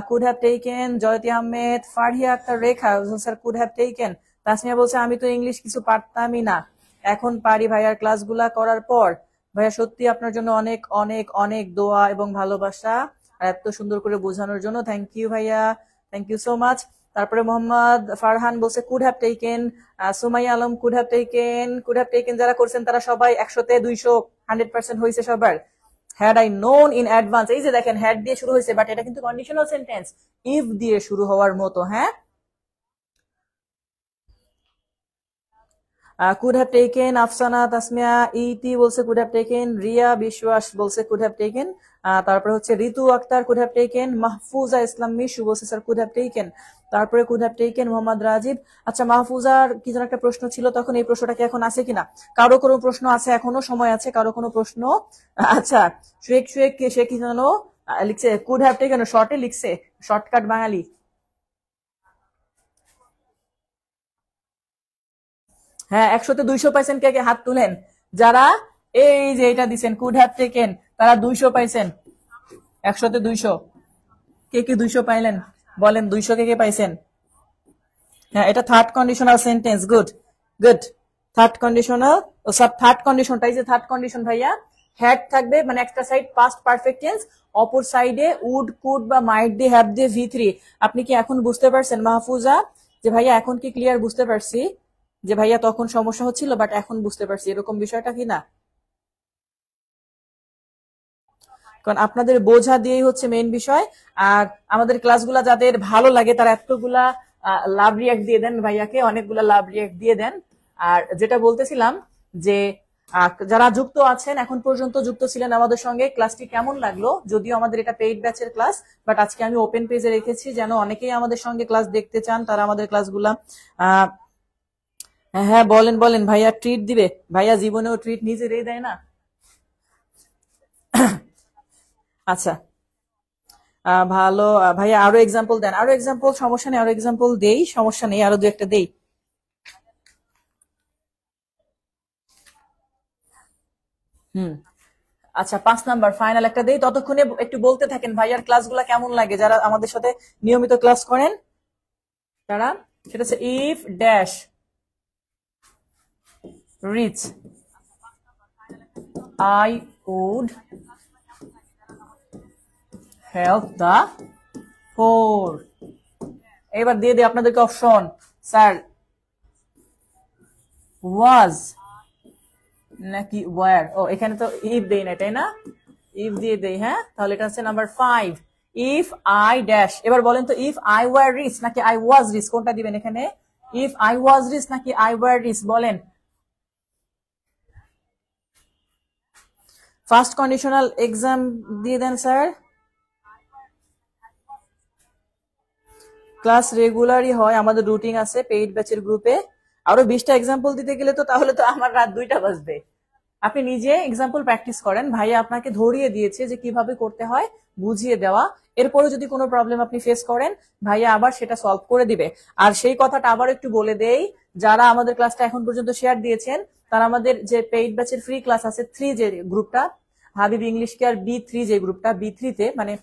could have taken. Jayati Ahmed, Farhia Akter Rekha sir could have taken. Tasmia বলছে আমি তো ইংলিশ কিছু পারতামই না, এখন পারি ভাইয়ার ক্লাসগুলা করার পর। ভাইয়া সত্যি আপনার জন্য অনেক অনেক অনেক দোয়া এবং ভালোবাসা, আর এত সুন্দর করে বোঝানোর জন্য থ্যাংক ইউ ভাইয়া, থ্যাংক ইউ সো মাচ। তারপরে মোহাম্মদ ফারহান বলছে could have taken, Sumaiya Alam could have taken. Could have taken যারা করছেন তারা সবাই 100-তে 200, 100% হয়েছে সবার। Had I known in advance, এই যে দেখেন হ্যাড দিয়ে শুরু হয়েছে, বাট এটা কিন্তু কন্ডিশনাল সেন্টেন্স, ইফ দিয়ে শুরু হওয়ার মতো। হ্যাঁ, could have taken. Afsana Tasmia ইতি বলছে কুড হ্যাভ টেকেন। রিয়া বিশ্বাস বলছে কুড হ্যাভ টেকেন। তারপরে হচ্ছে Ritu Akter could have taken. Mahfuza Islam Mishu বলছে স্যার কুড হ্যাভ টেকেন। তারপরে could have taken Mohammad Rajib. আচ্ছা, মাহফুজার কি যেন একটা প্রশ্ন ছিল, তখন এই প্রশ্নটা কি এখন আছে কিনা? কারো কোনো প্রশ্ন আছে? এখনো সময় আছে কারো কোনো প্রশ্ন? আচ্ছা, শেখ শেখ সে কি যেন লিখছে কুড হ্যাভ টেকেন, শর্টে লিখছে, শর্টকাট বাঙালি। হ্যাঁ, 100-তে 200 পাইছেন, কে কে হাত তুলেন? যারা এই যে এটা দিচ্ছেন কুড হ্যাভ টেকেন, তারা 200 পাইছেন। 100-তে 200, কে কে 200 পাইলেন বলেন? 200 কে কে পাইছেন? হ্যাঁ, এটা third conditional sentence. Good good, third conditional. ও সব থার্ড কন্ডিশনটাই যে থার্ড কন্ডিশন ভাইয়া, হ্যাড থাকবে, মানে একটা সাইড পাস্ট পারফেক্ট টেন্স, অপর সাইডে উড কুড বা মাইট দিয়ে হ্যাভ দিয়ে V3। আপনি কি এখন বুঝতে পারছেন মাহফুজা যে ভাইয়া এখন কি ক্লিয়ার বুঝতে পারছি যে ভাইয়া তখন সমস্যা হচ্ছিল বাট এখন বুঝতে পারছি, এরকম বিষয়টা কি না? কারণ আপনাদের বোঝা দিয়েই হচ্ছে মেইন বিষয়। আর আমাদের ক্লাসগুলা যাদের ভালো লাগে তারা এতগুলা লাভ রিয়াক্ট দিয়ে দেন ভাইয়াকে, অনেকগুলা লাভ রিয়াক্ট দিয়ে দেন। আর যেটা বলতেছিলাম যে যারা যুক্ত আছেন এখন পর্যন্ত যুক্ত ছিলেন আমাদের সঙ্গে, ক্লাসটি কেমন লাগলো? যদিও আমাদের এটা পেইড ব্যাচের ক্লাস, বাট আজকে আমি ওপেন পেজে রেখেছি যেন অনেকেই আমাদের সঙ্গে ক্লাস দেখতে চান, তারা আমাদের ক্লাসগুলা। হ্যাঁ বলেন বলেন, ভাইয়া ট্রিট দিবে? ভাইয়া জীবনেও ট্রিট নিজেরই দেয় না। আচ্ছা, ভালো। ভাইয়া আরো এক্সাম্পল দেন, আরো এক্সাম্পল। সমস্যা নেই, আরো এক্সাম্পল দেই, সমস্যা নেই, আরো 2-একটা দেই। হুম, আচ্ছা 5 নাম্বার ফাইনাল একটা দেই, ততক্ষণে একটু বলতে থাকেন ভাইয়ার ক্লাসগুলো কেমন লাগে যারা আমাদের সাথে নিয়মিত ক্লাস করেন তারা। সেটা হচ্ছে if dash rich I would help the poor. এবার দিয়ে দিই আপনাদেরকে অপশন। স্যার ওয়াজ নাকি ওয়ার? ও এখানে তো ইফ দেই না, তাই না? ইফ দিয়ে দেই। হ্যাঁ, তাহলে এটা হচ্ছে নাম্বার 5, ইফ আই ড্যাশ। এবার বলেন তো, ইফ আই ওয়ার রিচ নাকি আই ওয়াজ রিচ, কোনটা দিবেন এখানে? ইফ আই ওয়াজ রিচ নাকি আই ওয়ার রিচ বলেন? ফার্স্ট কন্ডিশনাল এক্সাম দিয়ে দেন স্যার। ক্লাস রেগুলারই হয়, আমাদের রুটিন আছে পেইড ব্যাচের গ্রুপে। আরো 20টা এক্সাম্পল দিতে গেলে তো তাহলে তো আমার রাত 2টা বাজবে। আপনি নিজে এক্সাম্পল প্র্যাকটিস করেন, ভাইয়া আপনাকে ধরিয়ে দিয়েছে যে কিভাবে করতে হয়, বুঝিয়ে দেওয়া। এরপরে যদি কোনো প্রবলেম আপনি ফেস করেন, ভাইয়া আবার সেটা সলভ করে দিবে। আর সেই কথাটা আবার একটু বলে দেই, যারা আমাদের ক্লাসটা এখন পর্যন্ত শেয়ার দিয়েছেন, তারা আমাদের যে পেইড ব্যাচের ফ্রি ক্লাস আছে 3 যে গ্রুপটা, হাবিব ইংলিশ কেয়ার B3 যে গ্রুপটা, B3 তে মানে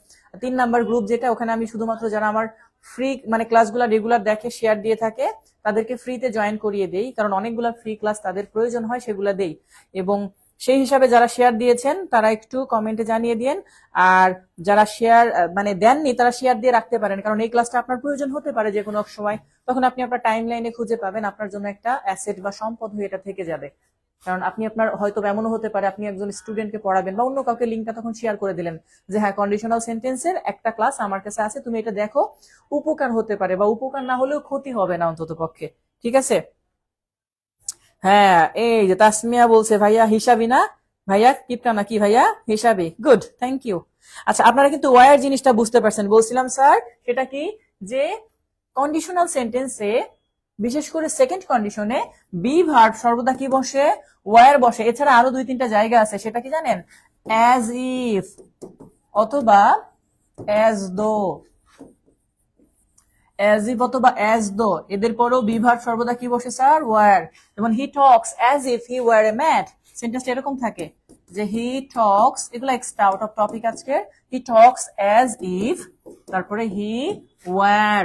3 নাম্বার গ্রুপ যেটা, ওখানে আমি শুধুমাত্র যারা আমার ফ্রি মানে ক্লাসগুলো রেগুলার দেখে শেয়ার দিয়ে থাকে তাদেরকে ফ্রিতে জয়েন করিয়ে দেই, কারণ অনেকগুলো ফ্রি ক্লাস তাদের প্রয়োজন হয়, সেগুলা দেই। এবং সেই হিসাবে যারা শেয়ার দিয়েছেন তারা একটু কমেন্টে জানিয়ে দিন। আর যারা শেয়ার মানে দেননি তারা শেয়ার দিয়ে রাখতে পারেন, কারণ এই ক্লাসটা আপনার প্রয়োজন হতে পারে যে কোনো এক সময়, তখন আপনি আপনার টাইম লাইনে খুঁজে পাবেন, আপনার জন্য একটা অ্যাসেট বা সম্পদ হয়ে এটা থেকে যাবে। কারণ আপনি আপনার হয়তো এমনও হতে পারে আপনি একজন স্টুডেন্টকে পড়াবেন বা অন্য কাউকে লিঙ্কটা তখন শেয়ার করে দিলেন যে হ্যাঁ, কন্ডিশনাল সেন্টেন্সের একটা ক্লাস আমার কাছে আছে, তুমি এটা দেখো, উপকার হতে পারে, বা উপকার না হলেও ক্ষতি হবে না অন্তত পক্ষে। ঠিক আছে? হ্যাঁ, এই যে তাসমিয়া বলছে ভাইয়া হিসাবি না, ভাইয়া কিপটা নাকি ভাইয়া হিসাবি, গুড, থ্যাংক ইউ। আচ্ছা, আপনারা কিন্তু ওয়ার জিনিসটা বুঝতে পারছেন, বলছিলাম স্যার সেটা কি, যে কন্ডিশনাল সেন্টেন্সে বিশেষ করে সেকেন্ড কন্ডিশনে বি ভার্ব সর্বদা কি বসে, ওয়ার বসে। এছাড়া আরো 2-3টা জায়গা আছে, সেটা কি জানেন, অ্যাজ ইফ অথবা অ্যাজ দো, অ্যাজ ইফ অথবা অ্যাজ দো, এদের পরেও বি ভার্ব সর্বদা কি বসে স্যার, ওয়ার। যেমন he talks as if he were a mad, সেন্টেন্সটা এরকম থাকে যে হি টক্স, এগুলো এক্সট্রা আউট অফ টপিক আজকে, হি টক্স অ্যাজ ইফ, তারপরে হি ওয়ার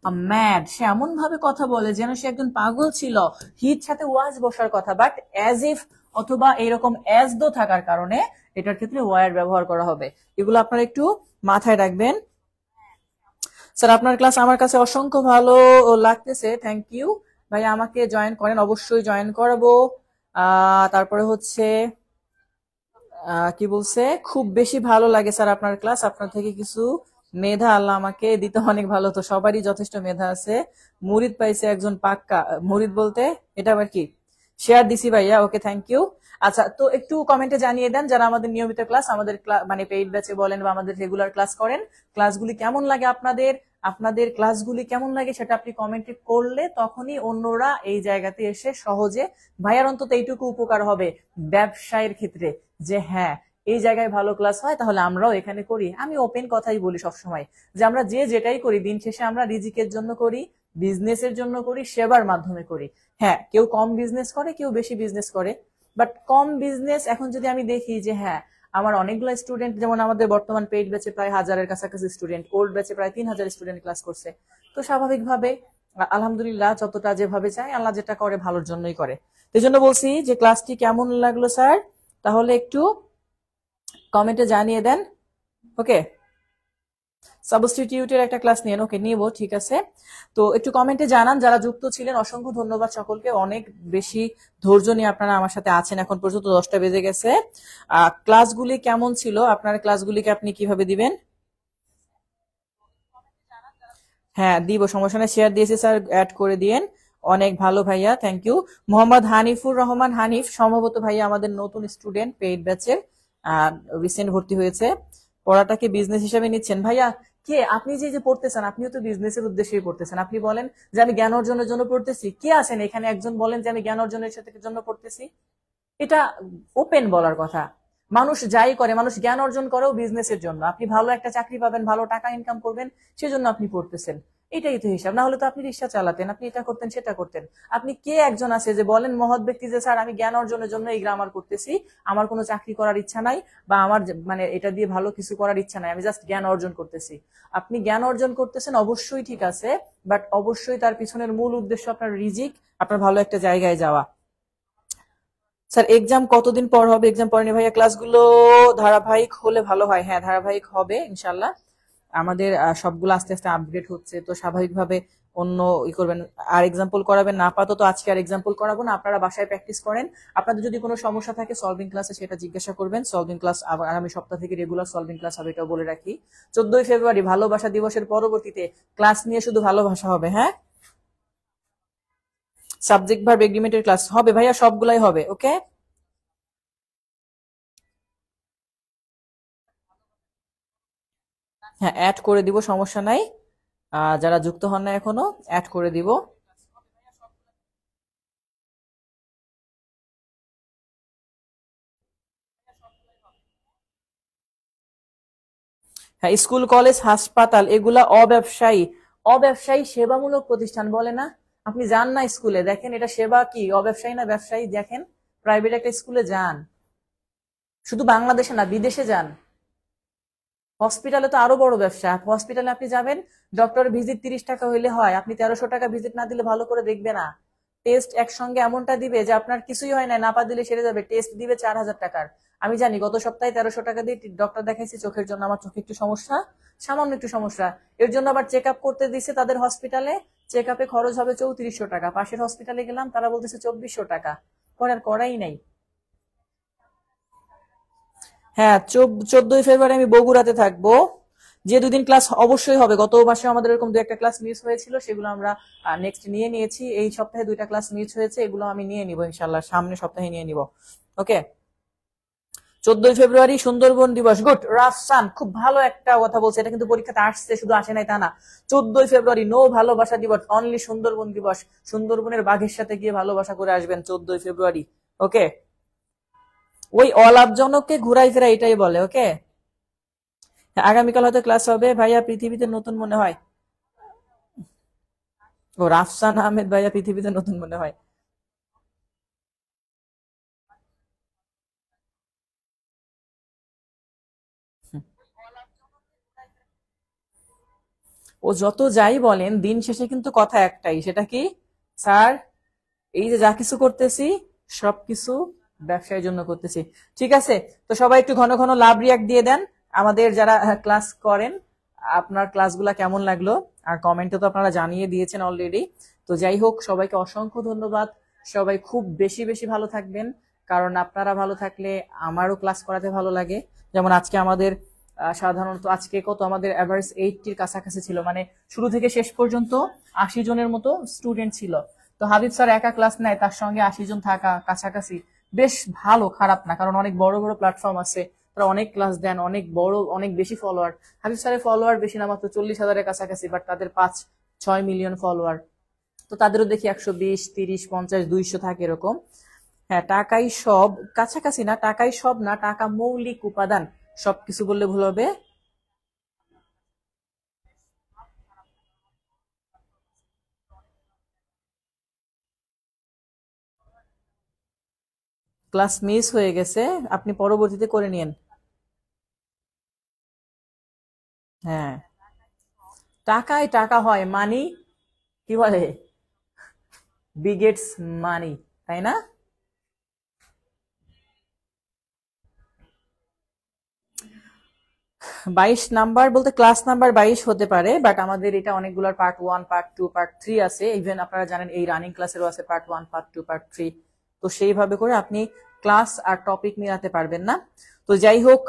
আ ম্যাড, সে এমন ভাবে কথা বলে যেন সে একজন পাগল ছিল। হির সাথে ওয়াজ বসার কথা, বাট অ্যাজ ইফ অথবা এইরকম অ্যাজ দো থাকার কারণে এটার ক্ষেত্রে ওয়ার ব্যবহার করা হবে। এগুলো আপনারা একটু মাথায় রাখবেন। স্যার আপনার ক্লাস আমার কাছে অসংখ্য ভালো লাগতেছে, থ্যাংক ইউ ভাই, আমাকে জয়েন করেন, অবশ্যই জয়েন করাবো। তারপরে হচ্ছে কি বলছে, খুব বেশি ভালো লাগে স্যার আপনার ক্লাস, আপনার থেকে কিছু মেধা আল্লাহ আমাকে দিতে অনেক ভালো, তো সবারই যথেষ্ট মেধা আছে। মুরিদ পাইছে একজন পাক্কা, মুরিদ বলতে এটা আবার কি, শেয়ার দিছি ভাইয়া, ওকে থ্যাংক ইউ। আচ্ছা, তো একটু কমেন্টে জানিয়ে দেন যারা আমাদের নিয়মিত ক্লাস, আমাদের মানে পেইড ব্যাচে বলেন বা আমাদের রেগুলার ক্লাস করেন, ক্লাসগুলি কেমন লাগে আপনাদের, আপনাদের ক্লাসগুলি কেমন লাগে সেটা আপনি কমেন্টে করলে তখনই অন্যরা এই জায়গাতে এসে সহজে, ভাইয়ার অন্তত এইটুকু উপকার হবে ব্যবসায়ের ক্ষেত্রে, যে হ্যাঁ এই জায়গায় ভালো ক্লাস হয় তাহলে আমরাও এখানে করি। আমি ওপেন কথাই বলি সবসময় যে আমরা যে যেটাই করি দিন শেষে আমরা রিজিকের জন্য করি, বিজনেসের জন্য করি, সেবার মাধ্যমে করি। হ্যাঁ, কেউ কম বিজনেস করে, কেউ বেশি বিজনেস করে, বাট কম বিজনেস এখন যদি আমি দেখি যে হ্যাঁ আমার অনেকগুলো স্টুডেন্ট, যেমন আমাদের বর্তমান পেইড ব্যাচে প্রায় 1000-এর কাছাকাছি স্টুডেন্ট, ওল্ড ব্যাচে প্রায় 3000 স্টুডেন্ট ক্লাস করছে, তো স্বাভাবিকভাবে আলহামদুলিল্লাহ যতটা যেভাবে চাই আল্লাহ যেটা করে ভালোর জন্যই করে। এই জন্য বলছি যে ক্লাসটি কেমন লাগলো স্যার, তাহলে একটু কমেন্টে জানিয়ে দেন। ওকে, সাবস্টিটিউটের একটা ক্লাস নিয়ে, ওকে নিব, ঠিক আছে। তো একটু কমেন্টে জানান যারা যুক্ত ছিলেন, অসংখ্য ধন্যবাদ সকলকে, অনেক বেশি ধৈর্য নিয়ে আপনারা আমার সাথে আছেন এখন পর্যন্ত, 10টা বেজে গেছে। ক্লাসগুলি কেমন ছিল, আপনার ক্লাসগুলিকে আপনি কিভাবে দিবেন? হ্যাঁ দিব, সমস্যা নেই, শেয়ার দিয়েছি স্যার, অ্যাড করে দিয়েন। অনেক ভালো ভাইয়া, থ্যাংক ইউ। মোহাম্মদ হানিফুর রহমান হানিফ, সম্ভবত ভাইয়া আমাদের নতুন স্টুডেন্ট পেইড ব্যাচের, রিসেন্ট ভর্তি হয়েছে। পড়াটাকে বিজনেস হিসেবে নিচ্ছেন ভাইয়া? কে আপনি, যে যে পড়তেছেন আপনিও তো বিজনেসের উদ্দেশ্যেই পড়তেছেন, আপনি বলেন যে আমি জ্ঞান অর্জনের জন্য পড়তেছি, কে আছেন এখানে একজন বলেন যে আমি জ্ঞান অর্জনের সাথে জন্য পড়তেছি? এটা ওপেন বলার কথা। মানুষ যাই করে, মানুষ জ্ঞান অর্জন করেও বিজনেসের জন্য, আপনি ভালো একটা চাকরি পাবেন, ভালো টাকা ইনকাম করবেন, সেজন্য আপনি পড়তেছেন। এটাই তো হিসাব, না হলে তো আপনি রিক্সা চালাতেন, আপনি এটা করতেন সেটা করতেন। আপনি কে একজন আছে যে বলেন মহৎ ব্যক্তি যে স্যার আমি জ্ঞান অর্জনের জন্য এই গ্রামার করতেছি, আমার কোনো চাকরি করার ইচ্ছা নাই, বা আমার মানে এটা দিয়ে ভালো কিছু করার ইচ্ছা নাই, আমি জাস্ট জ্ঞান অর্জন করতেছি। আপনি জ্ঞান অর্জন করতেছেন অবশ্যই ঠিক আছে, বাট অবশ্যই তার পিছনের মূল উদ্দেশ্য আপনার রিজিক, আপনার ভালো একটা জায়গায় যাওয়া। স্যার এক্সাম কতদিন পর হবে? এক্সাম পরে ভাইয়া, ক্লাসগুলো ধারাবাহিক হলে ভালো হয়। হ্যাঁ, ধারাবাহিক হবে ইনশাল্লাহ, আমাদের সবগুলো আস্তে আস্তে আপডেট হচ্ছে, তো স্বাভাবিকভাবে অন্য করবেন, আর এক্সাম্পল করাবেন না আপাতত, আজকে আর এক্সাম্পল করাবো না, আপনারা বাসায় প্র্যাকটিস করেন। আপনাদের যদি কোনো সমস্যা থাকে সলভিং ক্লাসে সেটা জিজ্ঞাসা করবেন, সলভিং ক্লাস আগামী সপ্তাহ থেকে রেগুলার সলভিং ক্লাস হবে, এটাও বলে রাখি। 14ই ফেব্রুয়ারি ভালোবাসা দিবসের পরবর্তীতে ক্লাস নিয়ে শুধু ভালোবাসা হবে। হ্যাঁ, সাবজেক্ট ভার্ব এগ্রিমেন্টের ক্লাস হবে ভাইয়া, সবগুলাই হবে। ওকে, হ্যাঁ অ্যাড করে দিব, সমস্যা নাই। যারা যুক্ত হন না এখনো অ্যাড করে দিব। হ্যাঁ, স্কুল কলেজ হাসপাতাল এগুলা অব্যবসায়ী, অব্যবসায়ী সেবামূলক প্রতিষ্ঠান বলে না। আপনি যান না স্কুলে, দেখেন এটা সেবা কি অব্যবসায়ী না ব্যবসায়ী, দেখেন প্রাইভেট একটা স্কুলে যান, শুধু বাংলাদেশে না বিদেশে যান। হসপিটালে তো আরো বড় ব্যবসা। হসপিটালে আপনি যাবেন, ডক্টর ভিজিট 30 টাকা হইলে হয়, আপনি 1300 টাকা ভিজিট না দিলে ভালো করে দেখবে না। টেস্ট একসঙ্গে এমনটা দিবে যে আপনার কিছুই হয় না, নাপা দিলে সেরে যাবে, টেস্ট দিবে 4000 টাকার। আমি জানি, গত সপ্তাহে 1300 টাকা দিয়ে ডক্টর দেখাইছি চোখের জন্য, আমার চোখে একটু সমস্যা, সামান্য একটু সমস্যা, এর জন্য আবার চেক আপ করতে দিছে তাদের হসপিটালে। চেক আপে খরচ হবে 3400 টাকা। পাশের হসপিটালে গেলাম, তারা বলতেছে 2400 টাকা। করার করাই নাই। হ্যাঁ, 14ই ফেব্রুয়ারি আমি বগুড়াতে থাকবো। যে দুদিন ক্লাস অবশ্যই হবে, গত মাসে আমাদের এরকম 2-1টা ক্লাস মিস হয়েছিল, সেগুলো আমরা নেক্সট নিয়ে নিয়েছি। এই সপ্তাহে 2টা ক্লাস মিস হয়েছে, এগুলো আমি নিয়ে নিব ইনশাল্লাহ, সামনে সপ্তাহে নিয়ে নিব। ওকে, 14ই ফেব্রুয়ারি সুন্দরবন দিবস। গুড, রাফসান খুব ভালো একটা কথা বলছে, এটা কিন্তু পরীক্ষাতে আসছে, শুধু আসে নাই তা না। 14ই ফেব্রুয়ারি নো ভালোবাসা দিবস, অনলি সুন্দরবন দিবস। সুন্দরবনের বাঘের সাথে গিয়ে ভালোবাসা করে আসবেন 14ই ফেব্রুয়ারি। ওকে, ওই অলাভজনককে ঘুরাই ফেরা এটাই বলে। ওকে, আগামীকাল হয়তো ক্লাস হবে ভাইয়া, পৃথিবীতে নতুন মনে হয়। ও রাফসান আহমেদ ভাইয়া পৃথিবীতে নতুন মনে হয়। হুম। ও যত যাই বলেন, দিন শেষে কিন্তু কথা একটাই, সেটা কি স্যার, এই যে যা কিছু করতেছি সবকিছু ব্যবসায়ের জন্য করতেছি। ঠিক আছে, তো সবাই একটু ঘন ঘন লাভ রিয়াক্ট দিয়ে দেন আমাদের যারা ক্লাস করেন, আপনার ক্লাসগুলা কেমন লাগলো। আর কমেন্টে তো আপনারা জানিয়ে দিয়েছেন অলরেডি। তো যাই হোক, সবাইকে অসংখ্য ধন্যবাদ। সবাই খুব বেশি বেশি ভালো থাকবেন, কারণ আপনারা ভালো থাকলে আমারও ক্লাস করাতে ভালো লাগে। যেমন আজকে আমাদের সাধারণত আজকে কত আমাদের অ্যাভারেজ 80-র কাছাকাছি ছিল, মানে শুরু থেকে শেষ পর্যন্ত 80 জনের মতো স্টুডেন্ট ছিল। তো হাবিব স্যার একা ক্লাস নেয়, তার সঙ্গে 80 জন থাকা কাছাকাছি বেশ ভালো, খারাপ না, কারণ অনেক বড় বড় প্ল্যাটফর্ম আছে, তারা অনেক ক্লাস দেন, অনেক বড়, অনেক বেশি ফলোয়ার। হাবিব স্যারের ফলোয়ার বেশি না, মাত্র 40,000-এর কাছাকাছি, বাট তাদের 5-6 মিলিয়ন ফলোয়ার। তো তাদেরও দেখি 120, 30, 50, 200 থাকে এরকম। হ্যাঁ, টাকাই সব, কাছাকাছি না, টাকাই সব না, টাকা মৌলিক উপাদান, সবকিছু বললে ভুল হবে। ক্লাস মিস হয়ে গেছে, আপনি পরবর্তীতে করে নিয়েন। হ্যাঁ, টাকায় টাকা হয়, মানি কি বলে, বিগেটস মানি, তাই না? 22 নাম্বার বলতে ক্লাস নাম্বার 22 হতে পারে, বাট আমাদের এটা অনেকগুলোর পার্ট 1, পার্ট 2, পার্ট 3 আছে। ইভেন আপনারা জানেন এই রানিং ক্লাসেরও আছে পার্ট 1, পার্ট 2, পার্ট 3। তো সেইভাবে করে আপনি ক্লাস আর টপিক মিলাতে পারবেন না। তো যাই হোক,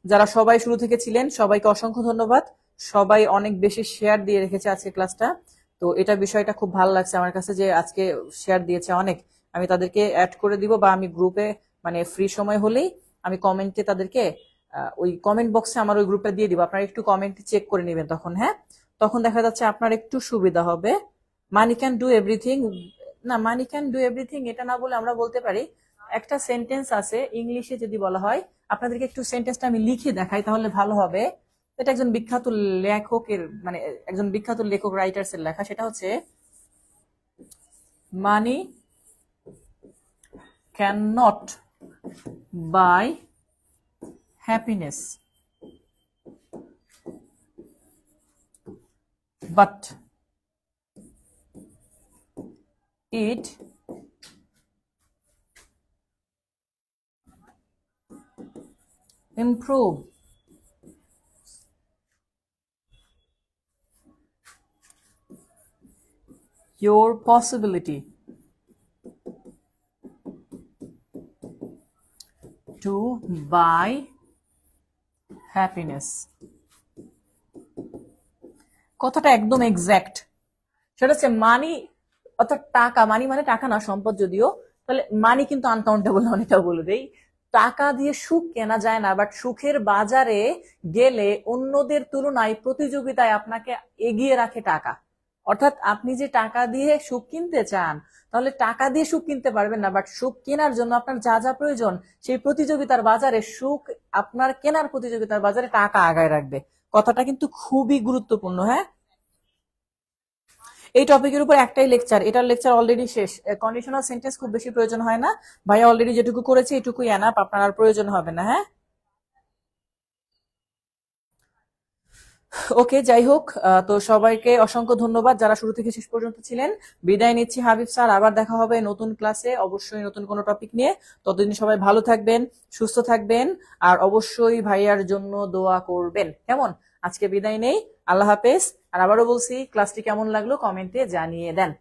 যারা সবাই শুরু থেকে ছিলেন সবাইকে অসংখ্য ধন্যবাদ। সবাই অনেক বেশি শেয়ার দিয়ে রেখেছে আজকে ক্লাসটা। তো এটা বিষয়টা খুব ভালো লাগছে আমার কাছে যে আজকে শেয়ার দিয়েছে অনেক। আমি তাদেরকে অ্যাড করে দিব, বা আমি গ্রুপে, মানে ফ্রি সময় হলেই আমি কমেন্টে তাদেরকে ওই কমেন্ট বক্সে আমার ওই গ্রুপে দিয়ে দিব, আপনারা একটু কমেন্ট চেক করে নেবেন তখন। হ্যাঁ, তখন দেখা যাচ্ছে আপনার একটু সুবিধা হবে। মানি ক্যান ডু এভরিথিং, না মানি ক্যান ডু এভরিথিং এটা না বলে আমরা বলতে পারি, একটা সেন্টেন্স আছে ইংলিশে যদি বলা হয়, আপনাদেরকে একটু সেন্টেন্সটা আমি লিখে দেখাই তাহলে ভালো হবে। এটা একজন বিখ্যাত লেখকের, মানে একজন বিখ্যাত লেখক রাইটার্স এর লেখা, সেটা হচ্ছে money can not by happiness, but it improve your possibility to buy happiness। কথাটা একদম এক্সাক্ট। সেটা হচ্ছে মানি, অর্থাৎ টাকা, মানি মানে টাকা না, সম্পদ যদিও, তাহলে মানি কিন্তু আনকাউন্টেবল, অনেকটা বলে দেই। টাকা দিয়ে সুখ কেনা যায় না, বাট সুখের বাজারে গেলে অন্যদের তুলনায় প্রতিযোগিতায় আপনাকে এগিয়ে রাখে টাকা। অর্থাৎ আপনি যে টাকা দিয়ে সুখ কিনতে চান, তাহলে টাকা দিয়ে সুখ কিনতে পারবেন না, বাট সুখ কেনার জন্য আপনার যা যা প্রয়োজন সেই প্রতিযোগিতার বাজারে সুখ আপনার কেনার প্রতিযোগিতার বাজারে টাকা আগায় রাখবে। কথাটা কিন্তু খুবই গুরুত্বপূর্ণ। হ্যাঁ, এই টপিকের উপর একটাই লেকচার, এটার লেকচার অলরেডি শেষ। কন্ডিশনাল সেন্টেন্স খুব বেশি প্রয়োজন হয় না, ভাইয়া অলরেডি যেটুকু করেছে এটুকুই এনাফ, আপনার আর প্রয়োজন হবে না। হ্যাঁ, ওকে, যাই হোক, তো সবাইকে অসংখ্য ধন্যবাদ যারা শুরু থেকে শেষ পর্যন্ত ছিলেন। বিদায় নিচ্ছি হাবিব স্যার, আবার দেখা হবে নতুন ক্লাসে, অবশ্যই নতুন কোনো টপিক নিয়ে। ততদিন সবাই ভালো থাকবেন, সুস্থ থাকবেন, আর অবশ্যই ভাইয়ার জন্য দোয়া করবেন। কেমন? আজকে বিদায় নেই, আল্লাহ হাফেজ। আর আবারও বলছি, ক্লাসটি কেমন লাগলো কমেন্টে জানিয়ে দেন।